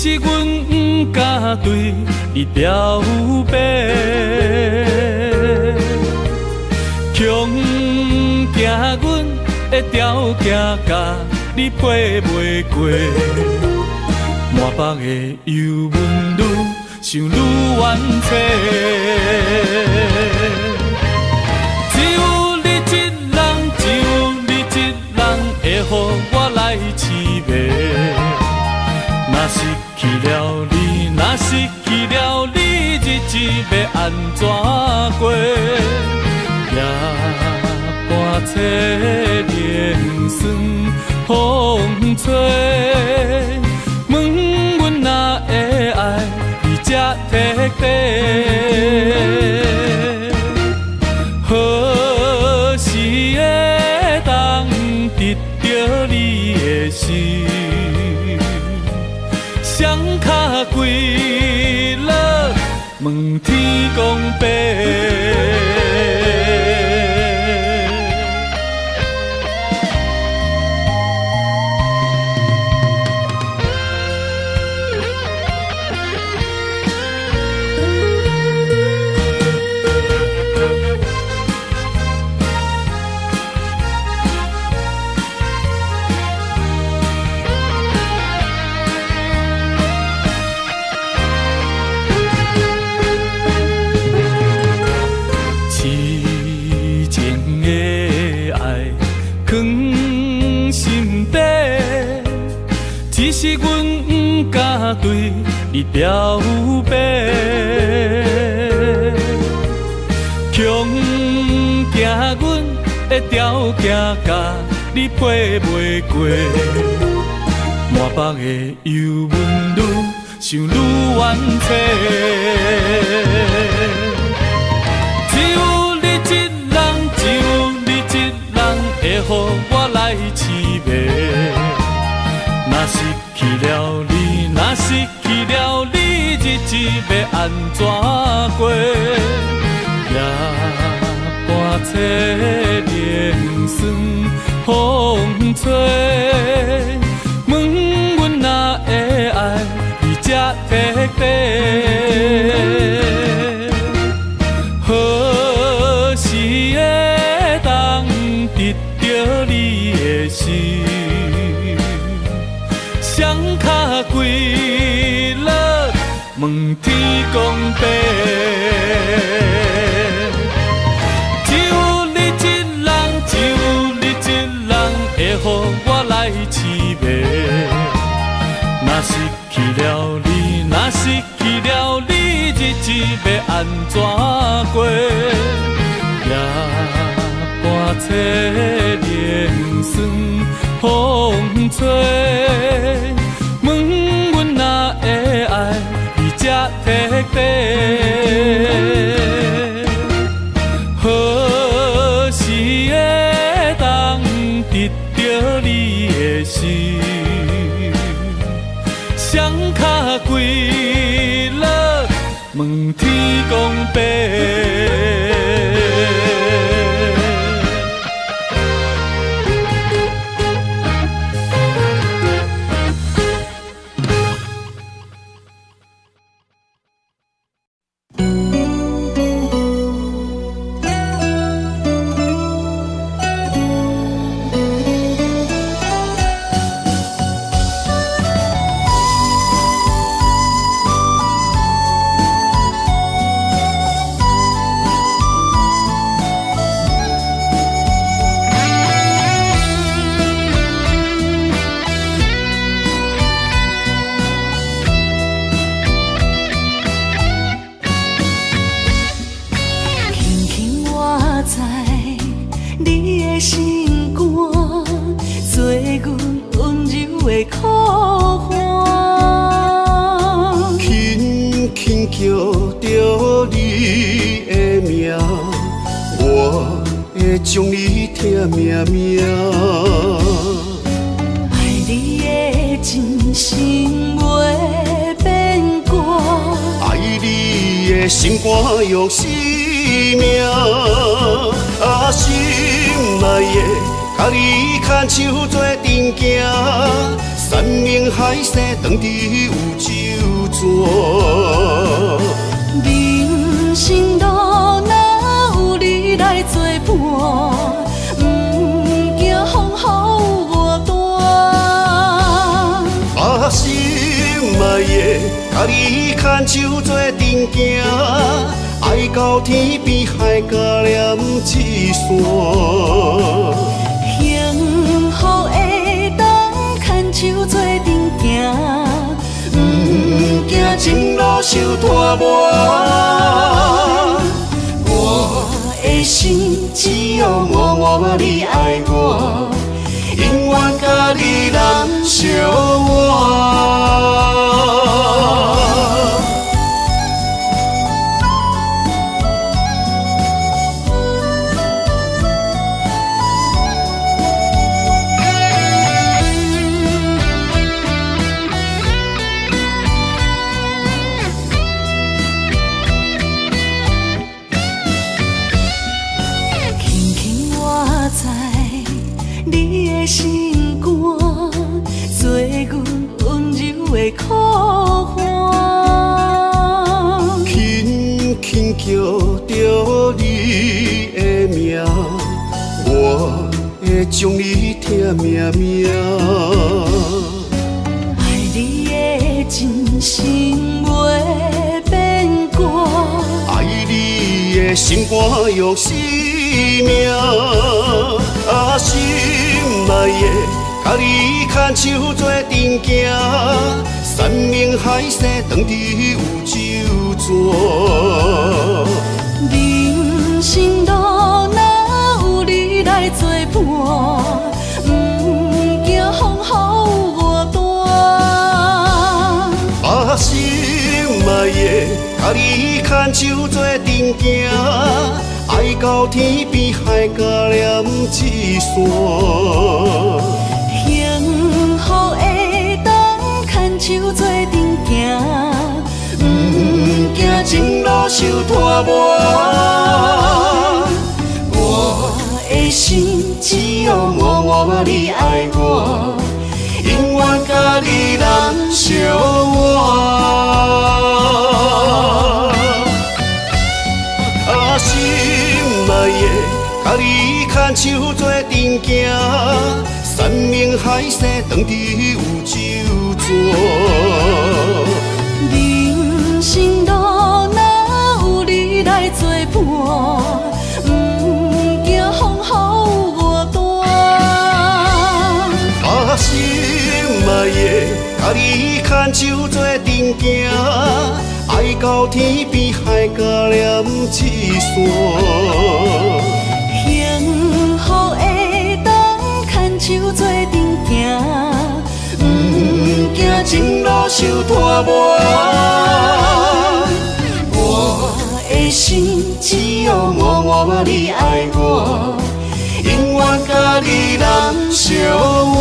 [SPEAKER 6] 是阮不敢对你表白，强惊阮的条件甲你配袂过，满腹的忧闷愈想愈怨气。只有你一人，只有你一人会予我来凄迷。若失去了你，若失去了你，日子要安怎过？夜半摕莲霜风吹，问阮哪会爱你这彻底？何时会当得到你的心？双脚跪落，问天公伯。藏心底，只是阮不敢对你表白。强行阮的条件，甲你配袂过。满腹的忧闷愈想愈怨气，只有你一人，只有你一人会予我来凄迷。若失去了你，若失去了你，日子要安怎过？夜半切莲霜风吹。问阮哪会爱你这彻底？何时会当得到你的心？双脚跪落问天公伯，只有你一人，只有你一人会予我来凄迷。若失去了你，若失去了你，日子要安怎过？夜半切莲霜风吹，问阮哪会爱你这彻底？何时会当得到你的心？双脚跪落问天公伯。
[SPEAKER 4] 将你疼命命，
[SPEAKER 3] 爱你的真心袂变卦，
[SPEAKER 4] 爱你的心肝用生命，啊心内的，甲你牵手做阵行，山盟海誓当伫有周转。
[SPEAKER 3] 人生路哪有你来作伴？不惊风雨我大。
[SPEAKER 4] 啊心内的，甲你牵手做阵行，爱到天边海角连一线。
[SPEAKER 3] 幸福会当牵手做阵行，不惊前路受拖磨。我的心只有默默你爱我，永远甲你人相活。心肝做阮温柔的苦花，
[SPEAKER 4] 轻轻叫着你的名，我会将你疼命命。
[SPEAKER 3] 爱你的真心袂变卦，
[SPEAKER 4] 爱你的心肝用生命，啊心。甲你牵手做阵行，山盟海誓当伫宇宙转。
[SPEAKER 3] 人生路若有你来作伴，不惊风雨外大。
[SPEAKER 4] 把心爱的，甲你牵手做阵行，爱到天边海角连一线。
[SPEAKER 3] 幸福的当牵手做阵行，不惊前路受拖磨。我的心只有默默你爱我，永远甲你人相
[SPEAKER 4] 啊，心爱的，甲你牵手做阵行，山盟海誓当伫宇宙转。
[SPEAKER 3] 人生路若有你来作伴，不惊风雨外大。
[SPEAKER 4] 把心爱的，甲你牵手做阵行，爱到天边海角连一线。
[SPEAKER 3] 幸福的当牵手做阵行，不惊前路受拖磨。我的心只有默默你爱我，永远甲你人相活。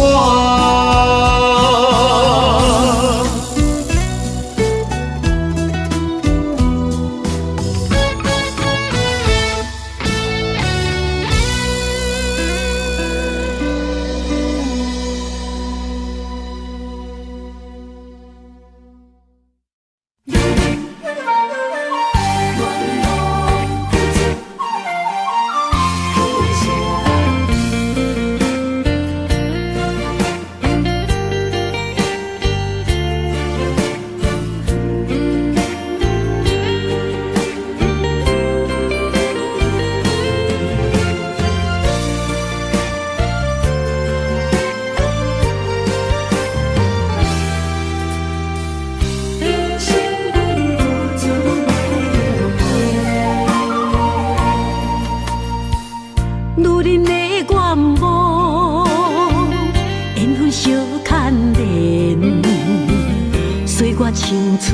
[SPEAKER 3] 青春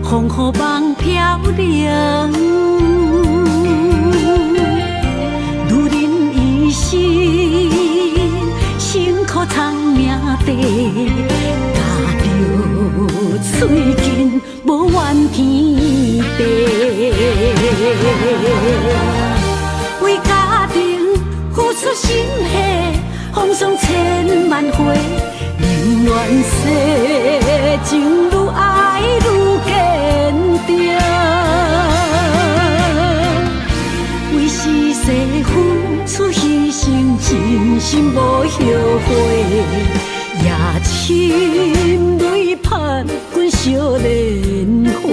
[SPEAKER 3] 风雨梦飘零，女人一生辛苦苍命地，踏着嘴筋无怨天地，为家庭付出心血，风霜千万回。宁愿世情愈爱愈坚定，为是世付出牺牲，真心无后悔，也深泪盼阮少年花。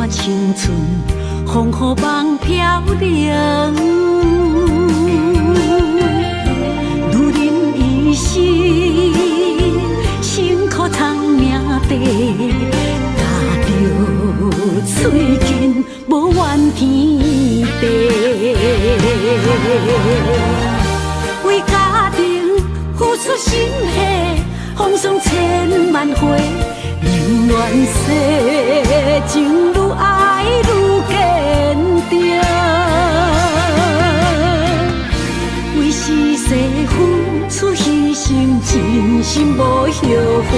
[SPEAKER 3] 青春风雨梦飘零，女人一生辛苦苍命地，踏着嘴筋无怨天地，为家庭付出心血，风霜千万回。宁愿世情愈爱愈坚定，为是世付出牺牲，真心无后悔，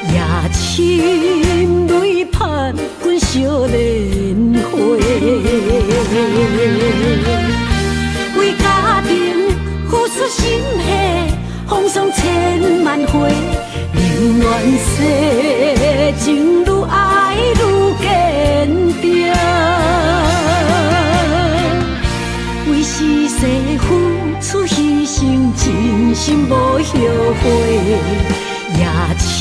[SPEAKER 3] 也深泪盼阮。少年花。为家庭付出心血，风霜千万回，宁愿世情愈爱愈坚定。为世世付出牺牲，真心无后悔，也深